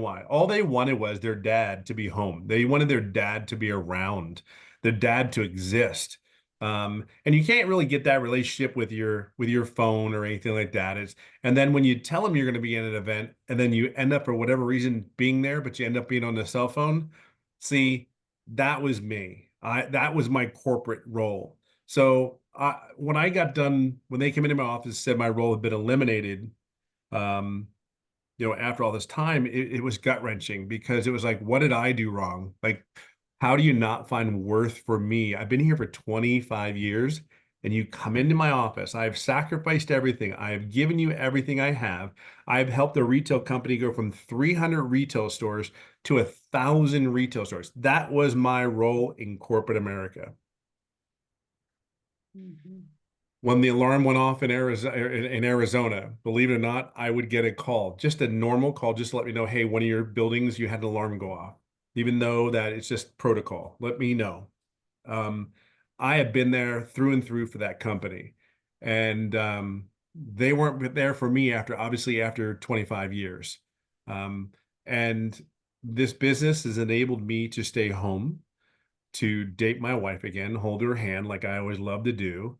why. All they wanted was their dad to be home. They wanted their dad to be around, their dad to exist. And you can't really get that relationship with your phone or anything like that. And then when you tell them you're going to be in an event and then you end up for whatever reason being there, but you end up being on the cell phone. See, that was me. That was my corporate role. So when I got done, when they came into my office, said my role had been eliminated, um, after all this time, it was gut wrenching because it was like, what did I do wrong? Like, how do you not find worth for me? I've been here for 25 years and you come into my office. I've sacrificed everything. I have given you everything I have. I've helped a retail company go from 300 retail stores to 1,000 retail stores. That was my role in corporate America. Mm-hmm. When the alarm went off in Arizona, believe it or not, I would get a call, just a normal call, just to let me know, hey, one of your buildings, you had an alarm go off, even though that it's just protocol. Let me know. Um, I have been there through and through for that company, and they weren't there for me after 25 years. And this business has enabled me to stay home, to date my wife again, hold her hand like I always love to do,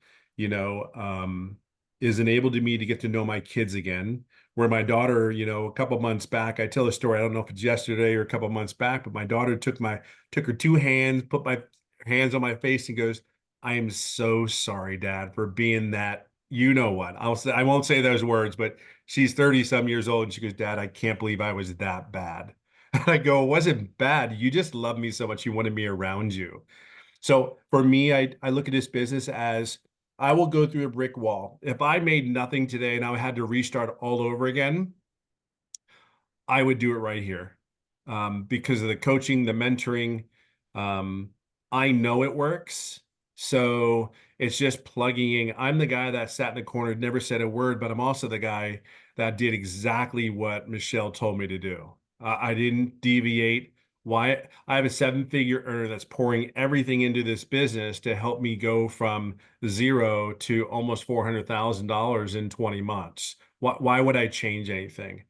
is enabled to me to get to know my kids again. Where my daughter, a couple months back, I tell a story, I don't know if it's yesterday or a couple months back, but my daughter took her two hands, put my hands on my face and goes, I am so sorry, Dad, for being that, you know what? I won't say those words, but she's 30 some years old and she goes, Dad, I can't believe I was that bad. I go, it wasn't bad. You just love me so much. You wanted me around you. So for me, I look at this business as I will go through a brick wall. If I made nothing today and I had to restart all over again, I would do it right here, because of the coaching, the mentoring. Um, I know it works. So it's just plugging in. I'm the guy that sat in the corner, never said a word, but I'm also the guy that did exactly what Michelle told me to do. I didn't deviate. Why? I have a seven-figure earner that's pouring everything into this business to help me go from zero to almost $400,000 in 20 months. Why would I change anything?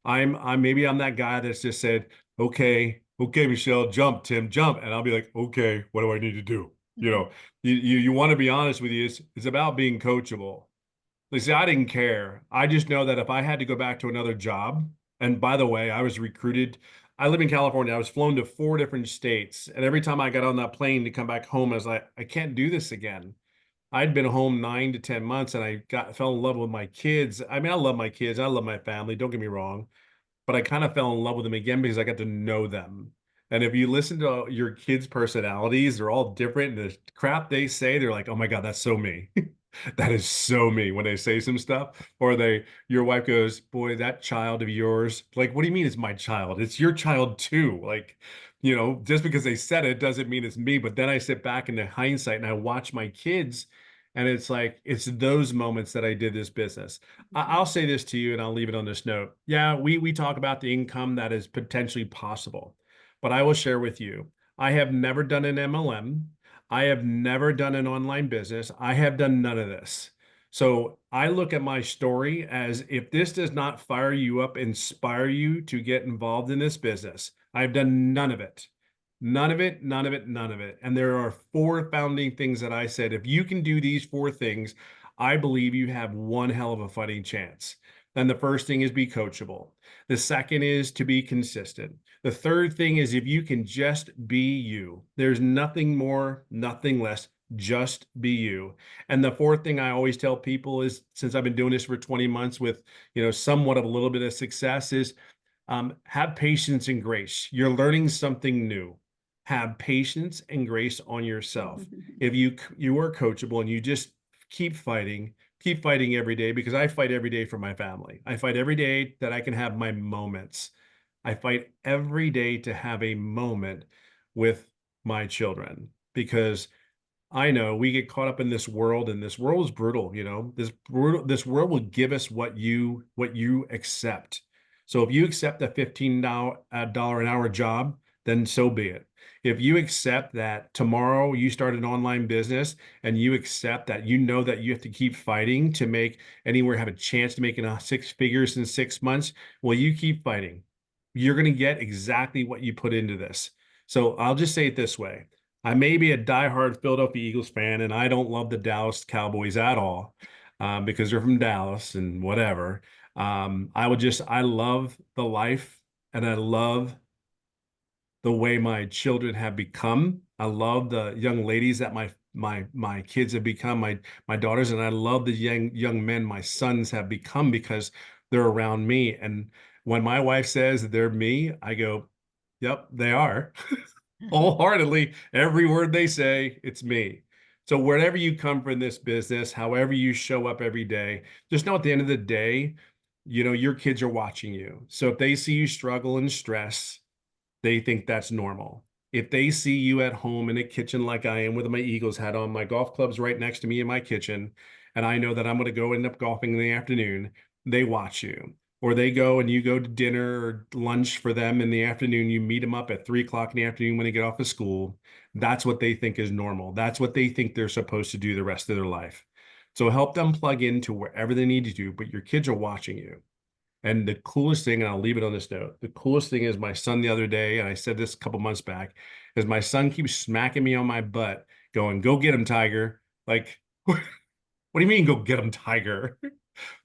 I'm that guy that's just said, okay, Michelle, jump, Tim, jump. And I'll be like, okay, what do I need to do? You want to be honest with you. It's about being coachable. Like, see, I didn't care. I just know that if I had to go back to another job, and by the way, I was recruited. I live in California. I was flown to 4 different states. And every time I got on that plane to come back home, I was like, I can't do this again. I'd been home 9 to 10 months and I fell in love with my kids. I mean, I love my kids. I love my family. Don't get me wrong, but I kind of fell in love with them again because I got to know them. And if you listen to your kids' personalities, they're all different. And the crap they say, they're like, oh my God, that's so me. That is so me when they say some stuff. Or your wife goes, boy, that child of yours, like, what do you mean it's my child? It's your child too. Like, just because they said it doesn't mean it's me. But then I sit back in the hindsight and I watch my kids. And it's like, it's those moments that I did this business. I'll say this to you and I'll leave it on this note. Yeah, we talk about the income that is potentially possible, but I will share with you, I have never done an MLM. I have never done an online business. I have done none of this. So I look at my story as, if this does not fire you up, inspire you to get involved in this business, I've done none of it. None of it, none of it, none of it. And there are 4 founding things that I said, if you can do these 4 things, I believe you have one hell of a fighting chance. And the first thing is be coachable. The second is to be consistent. The third thing is, if you can just be you, there's nothing more, nothing less, just be you. And the fourth thing I always tell people is, since I've been doing this for 20 months with, somewhat of a little bit of success, is have patience and grace. You're learning something new. Have patience and grace on yourself. If you are coachable and you just keep fighting every day, because I fight every day for my family. I fight every day that I can have my moments. I fight every day to have a moment with my children, because I know we get caught up in this world, and this world is brutal, this world will give us what you accept. So if you accept a $15 an hour job, then so be it. If you accept that tomorrow you start an online business and you accept that that you have to keep fighting to make anywhere have a chance to make six figures in 6 months, well, you keep fighting. You're going to get exactly what you put into this. So I'll just say it this way. I may be a diehard Philadelphia Eagles fan, and I don't love the Dallas Cowboys at all, because they're from Dallas and whatever. I love the life, and I love the way my children have become. I love the young ladies that my kids have become, my daughters, and I love the young men my sons have become because they're around me. And when my wife says they're me, I go, "Yep, they are." Wholeheartedly, every word they say, it's me. So wherever you come from this business, however you show up every day, just know at the end of the day, your kids are watching you. So if they see you struggle and stress, they think that's normal. If they see you at home in a kitchen like I am with my Eagles hat on, my golf club's right next to me in my kitchen, and I know that I'm going to go end up golfing in the afternoon, they watch you. Or they go and you go to dinner or lunch for them in the afternoon. You meet them up at 3 o'clock in the afternoon when they get off of school. That's what they think is normal. That's what they think they're supposed to do the rest of their life. So help them plug into wherever they need to do, but your kids are watching you. And the coolest thing, and I'll leave it on this note, the coolest thing is my son the other day, and I said this a couple months back, is my son keeps smacking me on my butt, going, "Go get him, Tiger." Like, what do you mean, go get him, Tiger?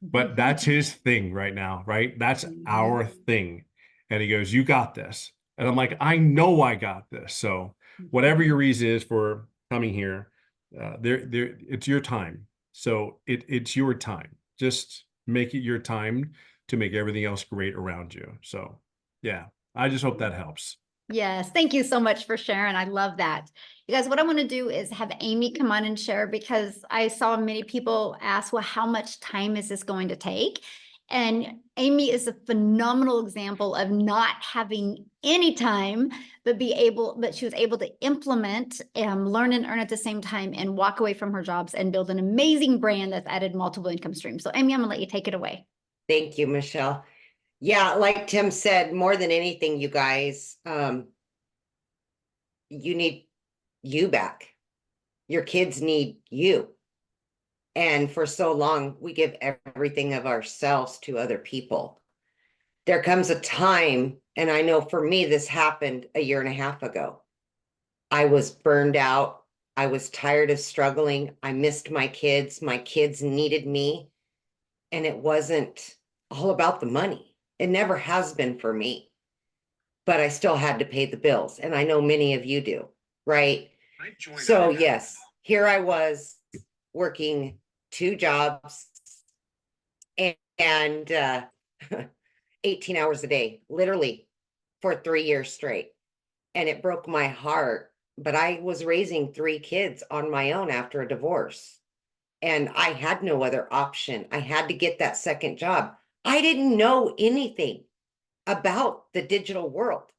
But that's his thing right now, right? That's our thing. And he goes, "You got this." And I'm like, "I know I got this." So whatever your reason is for coming here, it's your time. So it's your time. Just make it your time to make everything else great around you. So yeah, I just hope that helps. Yes, thank you so much for sharing. I love that. You guys, what I want to do is have Amy come on and share, because I saw many people ask, well, how much time is this going to take? And Amy is a phenomenal example of not having any time, but she was able to implement and learn and earn at the same time and walk away from her jobs and build an amazing brand that's added multiple income streams. So Amy, I'm gonna let you take it away. Thank you, Michelle. Yeah, like Tim said, more than anything, you guys, you need you back. Your kids need you. And for so long, we give everything of ourselves to other people. There comes a time, and I know for me, this happened a year and a half ago. I was burned out. I was tired of struggling. I missed my kids. My kids needed me. And it wasn't all about the money. It never has been for me. But I still had to pay the bills. And I know many of you do, right? So yes, here I was working 2 jobs and 18 hours a day, literally for 3 years straight. And it broke my heart. But I was raising 3 kids on my own after a divorce. And I had no other option. I had to get that second job. I didn't know anything about the digital world.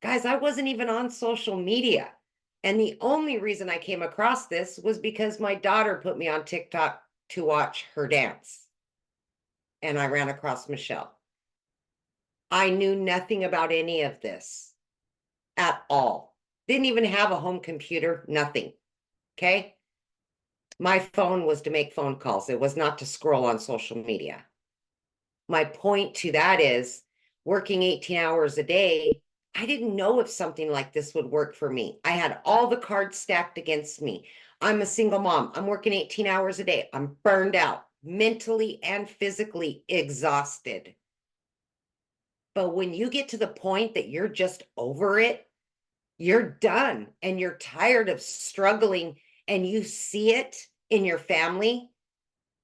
Guys, I wasn't even on social media. And the only reason I came across this was because my daughter put me on TikTok to watch her dance. And I ran across Michelle. I knew nothing about any of this at all. Didn't even have a home computer, nothing. Okay. My phone was to make phone calls. It was not to scroll on social media. My point to that is working 18 hours a day, I didn't know if something like this would work for me. I had all the cards stacked against me. I'm a single mom. I'm working 18 hours a day. I'm burned out, mentally and physically exhausted. But when you get to the point that you're just over it, you're done and you're tired of struggling, and you see it in your family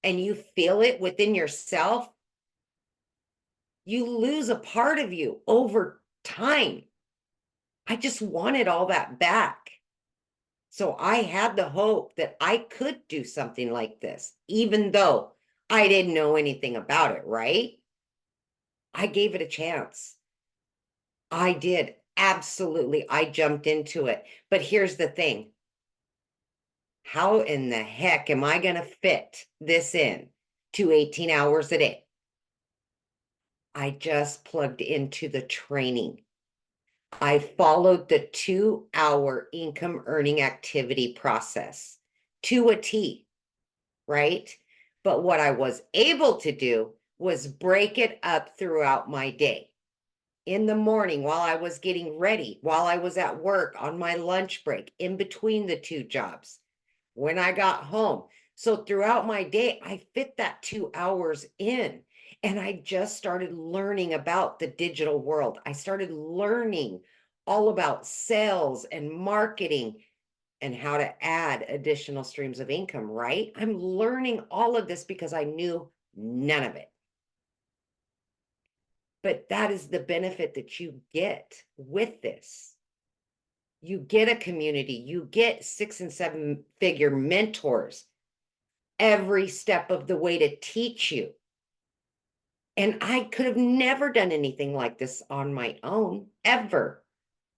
and you feel it within yourself, you lose a part of you over time. I just wanted all that back. So I had the hope that I could do something like this, even though I didn't know anything about it, right? I gave it a chance. I did. Absolutely. I jumped into it. But here's the thing. how in the heck am I going to fit this in to 18 hours a day? I just plugged into the training. I followed the 2-hour income earning activity process to a T, right? But what I was able to do was break it up throughout my day. In the morning, while I was getting ready, while I was at work, on my lunch break, in between the 2 jobs, when I got home. So throughout my day, I fit that 2 hours in. And I just started learning about the digital world. I started learning all about sales and marketing and how to add additional streams of income, right? I'm learning all of this because I knew none of it. But that is the benefit that you get with this. You get a community, you get 6- and 7-figure mentors every step of the way to teach you. And I could have never done anything like this on my own, ever.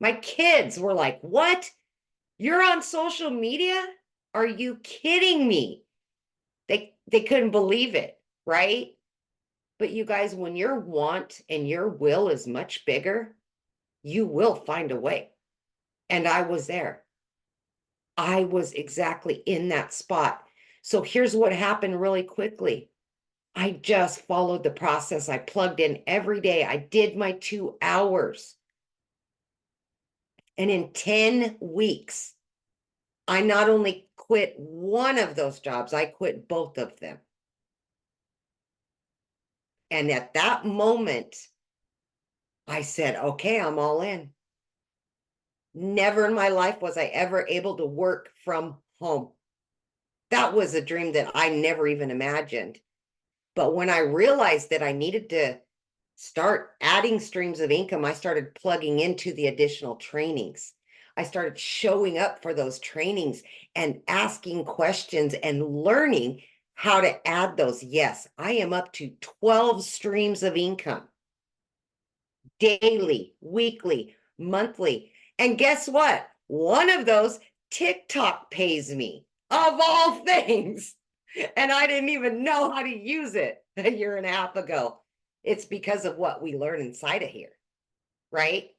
My kids were like, what? You're on social media? Are you kidding me? They couldn't believe it, right? But you guys, when your want and your will is much bigger, you will find a way. And I was there. I was exactly in that spot. So here's what happened really quickly. I just followed the process. I plugged in every day. I did my 2 hours. And in 10 weeks, I not only quit one of those jobs, I quit both of them. And at that moment, I said, okay, I'm all in. Never in my life was I ever able to work from home. That was a dream that I never even imagined. But when I realized that I needed to start adding streams of income, I started plugging into the additional trainings. I started showing up for those trainings and asking questions and learning how to add those. Yes, I am up to 12 streams of income daily, weekly, monthly. And guess what? One of those, TikTok pays me, of all things. And I didn't even know how to use it a year and a half ago. It's because of what we learn inside of here, right?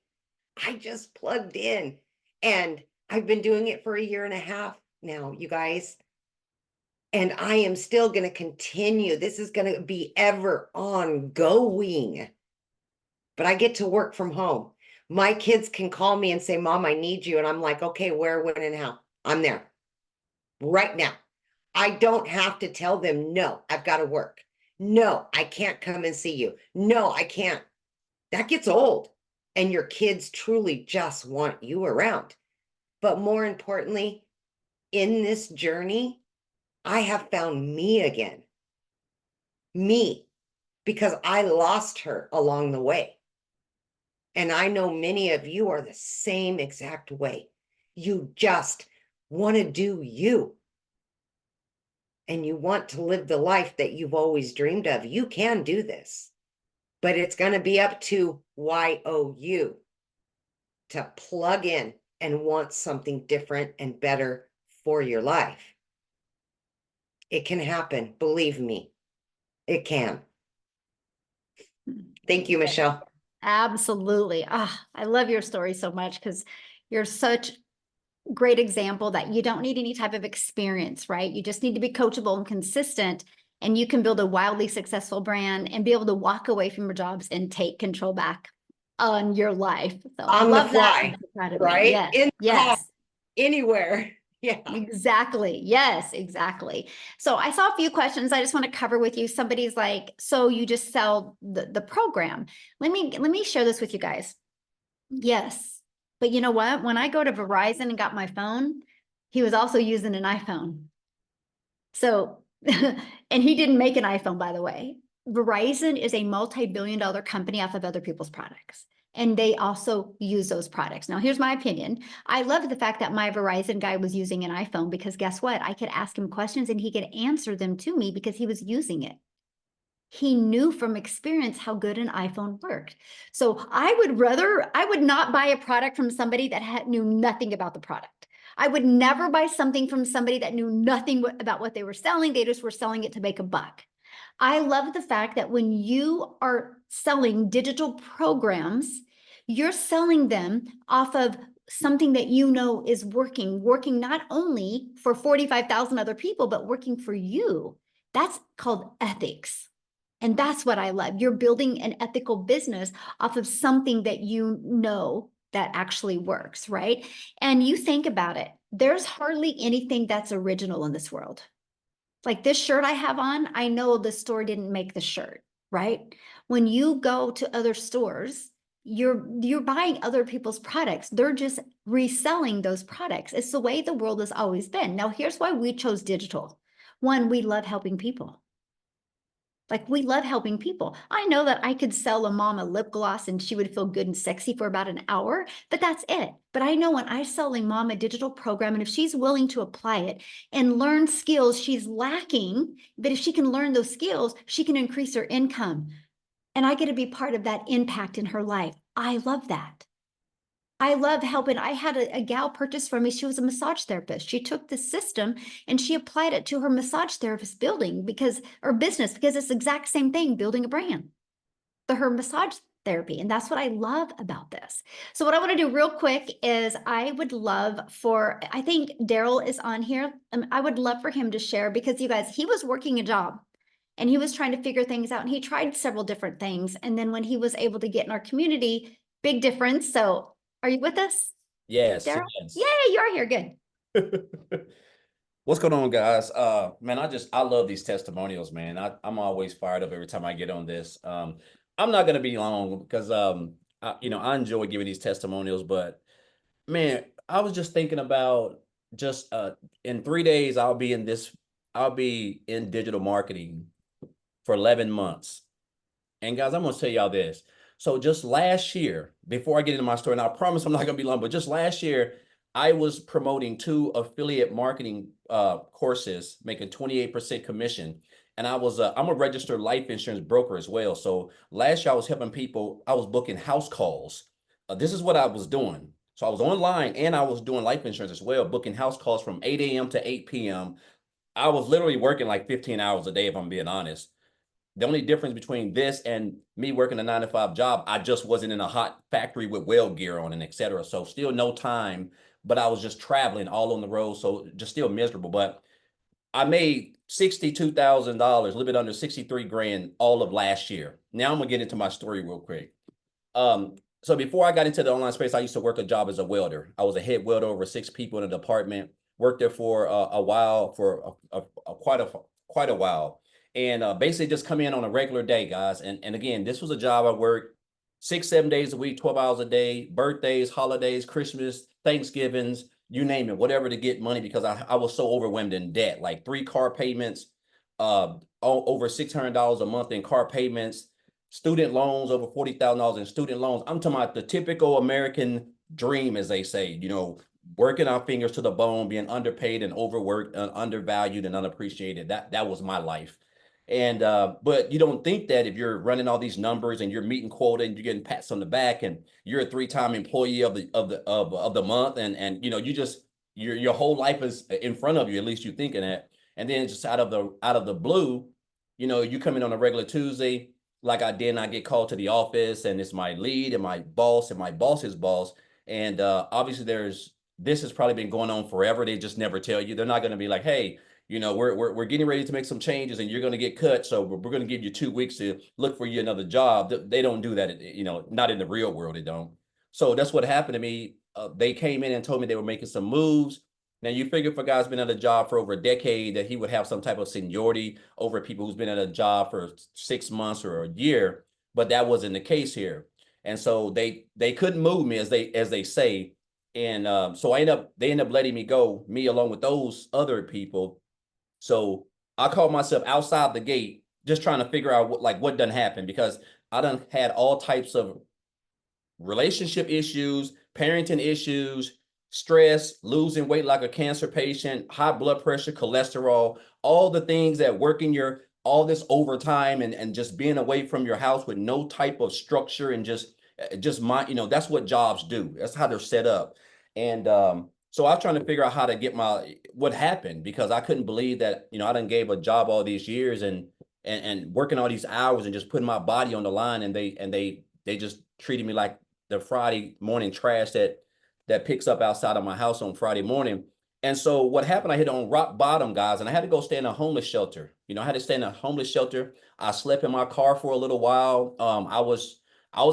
I just plugged in and I've been doing it for a year and a half now, you guys. And I am still going to continue. This is going to be ever ongoing. But I get to work from home. My kids can call me and say, Mom, I need you. And I'm like, okay, where, when, and how? I'm there right now. I don't have to tell them, no, I've got to work. No, I can't come and see you. No, I can't. That gets old. And your kids truly just want you around. But more importantly, in this journey, I have found me again. Me, because I lost her along the way. And I know many of you are the same exact way. You just want to do you. And you want to live the life that you've always dreamed of. You can do this. But it's going to be up to YOU to plug in and want something different and better for your life. It can happen. Believe me, it can. Thank you, Michelle. Absolutely. I love your story so much because you're such a great example that you don't need any type of experience, right? You just need to be coachable and consistent, and you can build a wildly successful brand and be able to walk away from your jobs and take control back on your life. So On love the fly, that. I'm so proud of you. right? Yes. In the car, Yes. anywhere. Yeah. Exactly. Yes, exactly. So I saw a few questions I just want to cover with you. Somebody's like, so you just sell the program. Let me share this with you guys. Yes. But you know what? When I go to Verizon and got my phone, he was also using an iPhone. So, and he didn't make an iPhone, by the way. Verizon is a multi-billion-dollar company off of other people's products. And they also use those products. Now, here's my opinion. I love the fact that my Verizon guy was using an iPhone because guess what? I could ask him questions and he could answer them to me because he was using it. He knew from experience how good an iPhone worked. So I would not buy a product from somebody that knew nothing about the product. I would never buy something from somebody that knew nothing about what they were selling. They just were selling it to make a buck. I love the fact that when you are selling digital programs, you're selling them off of something that you know is working not only for 45,000 other people, but working for you. That's called ethics. And that's what I love. You're building an ethical business off of something that you know that actually works, right? And you think about it, there's hardly anything that's original in this world. Like this shirt I have on, I know the store didn't make the shirt, right? When you go to other stores, you're buying other people's products. They're just reselling those products. It's the way the world has always been. Now, here's why we chose digital. One, we love helping people. Like we love helping people. I know that I could sell a mom a lip gloss and she would feel good and sexy for about an hour, but that's it. But I know when I sell a mom a digital program, and if she's willing to apply it and learn skills she's lacking, but if she can learn those skills, she can increase her income. And I get to be part of that impact in her life. I love that. I love helping. I had a gal purchase from me. She was a massage therapist. She took the system and she applied it to her massage therapist building or business, because it's the exact same thing, building a brand for her massage therapy. And that's what I love about this. So what I want to do real quick is I think Daryl is on here. I would love for him to share, because you guys, he was working a job and he was trying to figure things out, and he tried several different things. And then when he was able to get in our community, big difference. So are you with us, Yes, Daryl? yes. Yay, you're here. Good. What's going on, guys? Man, I love these testimonials, man. I'm always fired up every time I get on this. I'm not gonna be long because I enjoy giving these testimonials, but man, I was just thinking about just in 3 days I'll be in digital marketing for 11 months. And guys, I'm gonna tell y'all this. So just last year, before I get into my story, and I promise I'm not gonna be long, but just last year, I was promoting 2 affiliate marketing courses, making 28% commission. And I'm a registered life insurance broker as well. So last year I was helping people, I was booking house calls. This is what I was doing. So I was online and I was doing life insurance as well, booking house calls from 8 a.m. to 8 p.m. I was literally working like 15 hours a day, if I'm being honest. The only difference between this and me working a 9-to-5 job, I just wasn't in a hot factory with weld gear on and et cetera. So still no time, but I was just traveling all on the road. So just still miserable. But I made $62,000, a little bit under 63 grand all of last year. Now I'm gonna get into my story real quick. So before I got into the online space, I used to work a job as a welder. I was a head welder over 6 people in a department, worked there for a while, for quite a while. And basically just come in on a regular day, guys. And again, this was a job I worked 6-7 days a week, 12 hours a day, birthdays, holidays, Christmas, Thanksgivings, you name it, whatever, to get money, because I was so overwhelmed in debt, like 3 car payments, over $600 a month in car payments, student loans, over $40,000 in student loans. I'm talking about the typical American dream, as they say, working our fingers to the bone, being underpaid and overworked, undervalued and unappreciated. That was my life. And but you don't think that if you're running all these numbers and you're meeting quota and you're getting pats on the back and you're a 3-time employee of the month, and your whole life is in front of you, at least you're thinking that. And then just out of the blue, you come in on a regular Tuesday, like I did, and I get called to the office, and it's my lead and my boss's boss. And obviously this has probably been going on forever. They just never tell you. They're not going to be like, hey, we're getting ready to make some changes and you're going to get cut. So we're going to give you 2 weeks to look for you another job. They don't do that. Not in the real world. They don't. So that's what happened to me. They came in and told me they were making some moves. Now you figure if a guy's been at a job for over a decade that he would have some type of seniority over people who's been at a job for 6 months or a year, but that wasn't the case here. And so they couldn't move me, as they say. And so they end up letting me go, me along with those other people. So I called myself outside the gate, just trying to figure out what done happened, because I done had all types of relationship issues, parenting issues, stress, losing weight like a cancer patient, high blood pressure, cholesterol, all the things that working all this overtime and just being away from your house with no type of structure and just that's what jobs do. That's how they're set up. And So I was trying to figure out how to get what happened, because I couldn't believe that, I done gave a job all these years and working all these hours and just putting my body on the line, and they just treated me like the Friday morning trash that picks up outside of my house on Friday morning. And so what happened, I hit on rock bottom, guys, and I had to go stay in a homeless shelter. I had to stay in a homeless shelter. I slept in my car for a little while. I was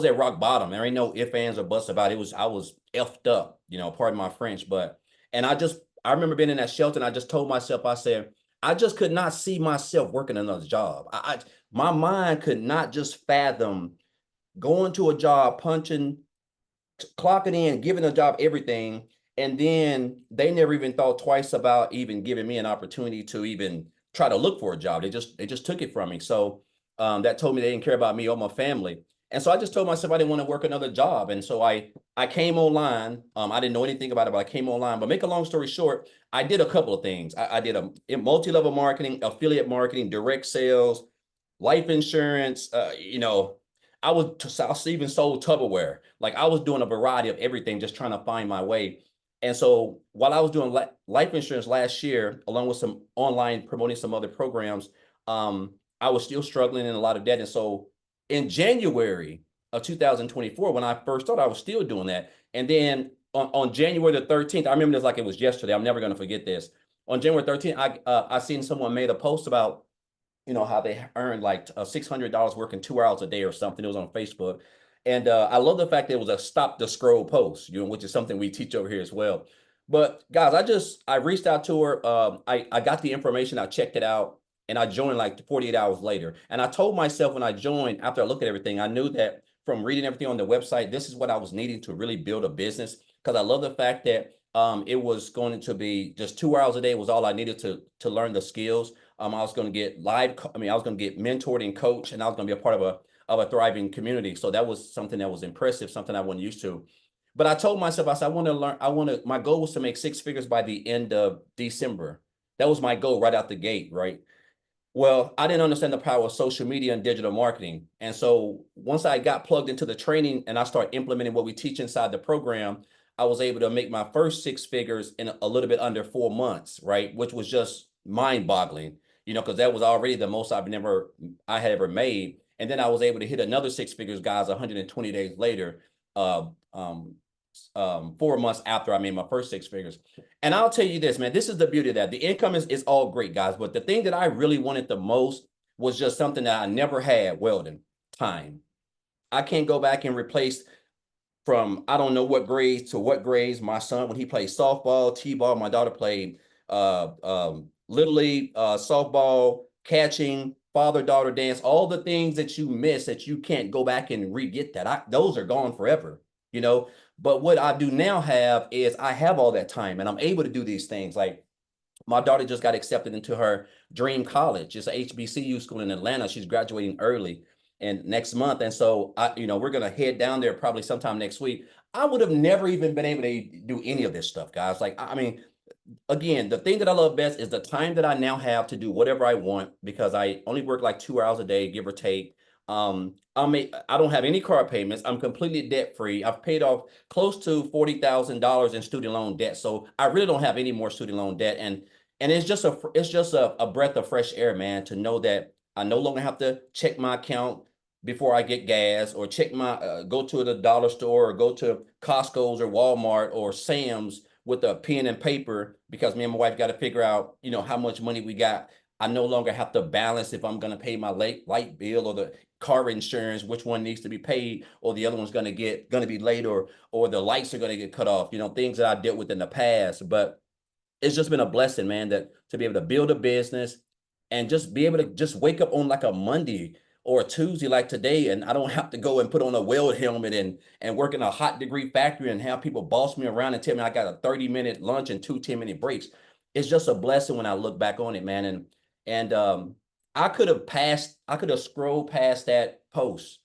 at rock bottom. There ain't no ifs, ands, or buts about it. I was effed up, pardon my French. And I remember being in that shelter, and I just told myself, I said, I just could not see myself working another job. My mind could not just fathom going to a job, punching, clocking in, giving a job everything, and then they never even thought twice about even giving me an opportunity to even try to look for a job. They just took it from me. So that told me they didn't care about me or my family. And so I just told myself I didn't want to work another job. And so I came online. I didn't know anything about it, but I came online. But make a long story short, I did a couple of things. I did a multi-level marketing, affiliate marketing, direct sales, life insurance. I was even sold Tupperware. Like, I was doing a variety of everything, just trying to find my way. And so while I was doing life insurance last year, along with some online promoting some other programs, I was still struggling in a lot of debt. And so in January of 2024, when I first started, I was still doing that. And then on January the 13th, I remember this like it was yesterday. I'm never going to forget this. On January 13th, I seen someone made a post about, how they earned like $600 working 2 hours a day or something. It was on Facebook. And I love the fact that it was a stop the scroll post, which is something we teach over here as well. But guys, I reached out to her. I got the information. I checked it out, and I joined like 48 hours later. And I told myself when I joined, after I looked at everything, I knew that from reading everything on the website, this is what I was needing to really build a business. Because I love the fact that it was going to be just 2 hours a day was all I needed to learn the skills. I was going to get I was going to get mentored and coached, and I was going to be a part of a thriving community. So that was something that was impressive, something I wasn't used to. But I told myself, I said, I want to learn. My goal was to make 6 figures by the end of December. That was my goal right out the gate, right? Well, I didn't understand the power of social media and digital marketing. And so once I got plugged into the training and I started implementing what we teach inside the program, I was able to make my first 6 figures in a little bit under 4 months, right? Which was just mind boggling, because that was already the most I had ever made. And then I was able to hit another 6 figures, guys, 120 days later, 4 months after I made my first 6 figures. And I'll tell you this, man, this is the beauty of that. The income is all great, guys. But the thing that I really wanted the most was just something that I never had, Weldon, time. I can't go back and replace from I don't know what grades to what grades. My son, when he played softball, t-ball, my daughter played little league, softball, catching, father-daughter dance, all the things that you miss that you can't go back and re-get that. Those are gone forever, But what I do now have is I have all that time, and I'm able to do these things. Like, my daughter just got accepted into her dream college. It's a HBCU school in Atlanta. She's graduating early and next month. And so we're going to head down there probably sometime next week. I would have never even been able to do any of this stuff, guys. Like, again, the thing that I love best is the time that I now have to do whatever I want, because I only work like 2 hours a day, give or take. I don't have any car payments. I'm completely debt free. I've paid off close to $40,000 in student loan debt. So I really don't have any more student loan debt. And it's just a breath of fresh air, man, to know that I no longer have to check my account before I get gas, or check go to the dollar store, or go to Costco's or Walmart or Sam's with a pen and paper, because me and my wife got to figure out, how much money we got. I no longer have to balance if I'm going to pay my light bill or the car insurance, which one needs to be paid, or the other one's going to be late, or the lights are going to get cut off, things that I dealt with in the past. But it's just been a blessing, man, to be able to build a business and just be able to just wake up on like a Monday or a Tuesday like today, and I don't have to go and put on a weld helmet and work in a hot degree factory and have people boss me around and tell me I got a 30-minute lunch and 2 10-minute breaks. It's just a blessing when I look back on it, man. And I could have scrolled past that post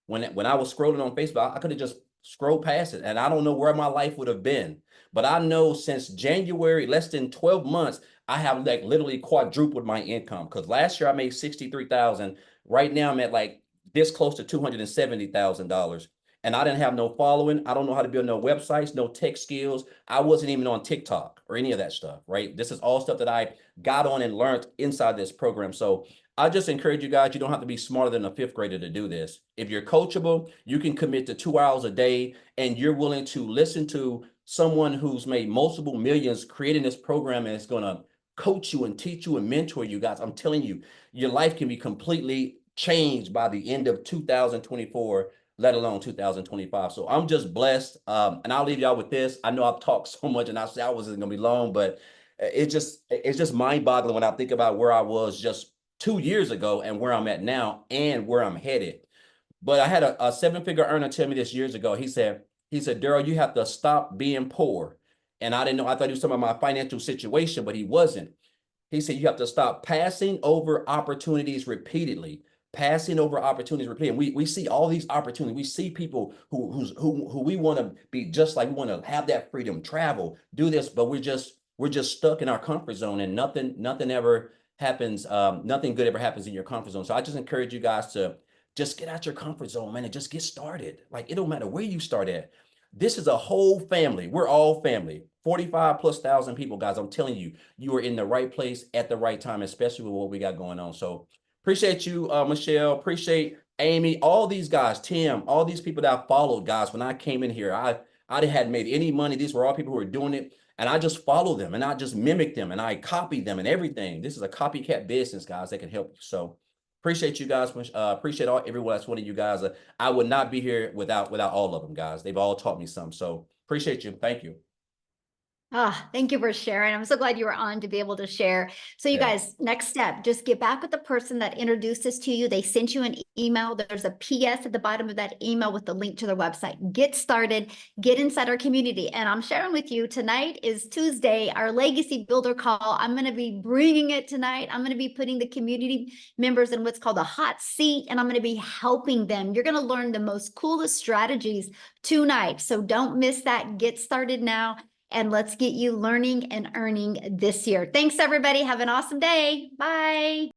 when I was scrolling on Facebook. I could have just scrolled past it, and I don't know where my life would have been. But I know since January, less than 12 months, I have like literally quadrupled my income. Because last year I made $63,000. Right now I'm at like this close to $270,000. and I didn't have no following. I don't know how to build no websites, no tech skills. I wasn't even on TikTok or any of that stuff, right? This is all stuff that I got on and learned inside this program. So I just encourage you guys, you don't have to be smarter than a fifth grader to do this. If you're coachable, you can commit to 2 hours a day and you're willing to listen to someone who's made multiple millions creating this program and it's going to coach you and teach you and mentor you guys. I'm telling you, your life can be completely changed by the end of 2024, let alone 2025. So I'm just blessed. And I'll leave y'all with this. I know I've talked so much and I said I wasn't going to be long, but it's just mind boggling when I think about where I was just 2 years ago and where I'm at now and where I'm headed. But I had a 7-figure earner tell me this years ago. He said, Daryl, you have to stop being poor. And I didn't know, I thought he was talking about my financial situation, but he wasn't. He said, you have to stop passing over opportunities repeatedly. Passing over opportunities repeatedly. We see all these opportunities. We see people who we want to be just like, we want to have that freedom, travel, do this, but we're just stuck in our comfort zone and nothing ever happens. Nothing good ever happens in your comfort zone. So I just encourage you guys to just get out your comfort zone, man, and just get started. Like, it don't matter where you start at. This is a whole family. We're all family. 45,000+ people, guys. I'm telling you, you are in the right place at the right time, especially with what we got going on. So appreciate you, Michelle. Appreciate Amy, all these guys, Tim, all these people that I followed, guys. When I came in here, I hadn't made any money. These were all people who were doing it. And I just follow them and I just mimic them and I copy them and everything. This is a copycat business, guys, that can help you. So appreciate you guys. Appreciate everyone that's one of you guys. I would not be here without all of them, guys. They've all taught me some. So appreciate you. Thank you. Thank you for sharing. I'm so glad you were on to be able to share. So you guys, next step, just get back with the person that introduced this to you. They sent you an email. There's a PS at the bottom of that email with the link to their website. Get started, get inside our community. And I'm sharing with you, tonight is Tuesday, our Legacy Builder call. I'm going to be bringing it tonight. I'm going to be putting the community members in what's called a hot seat, and I'm going to be helping them. You're going to learn the most coolest strategies tonight. So don't miss that. Get started now. And let's get you learning and earning this year. Thanks, everybody. Have an awesome day. Bye.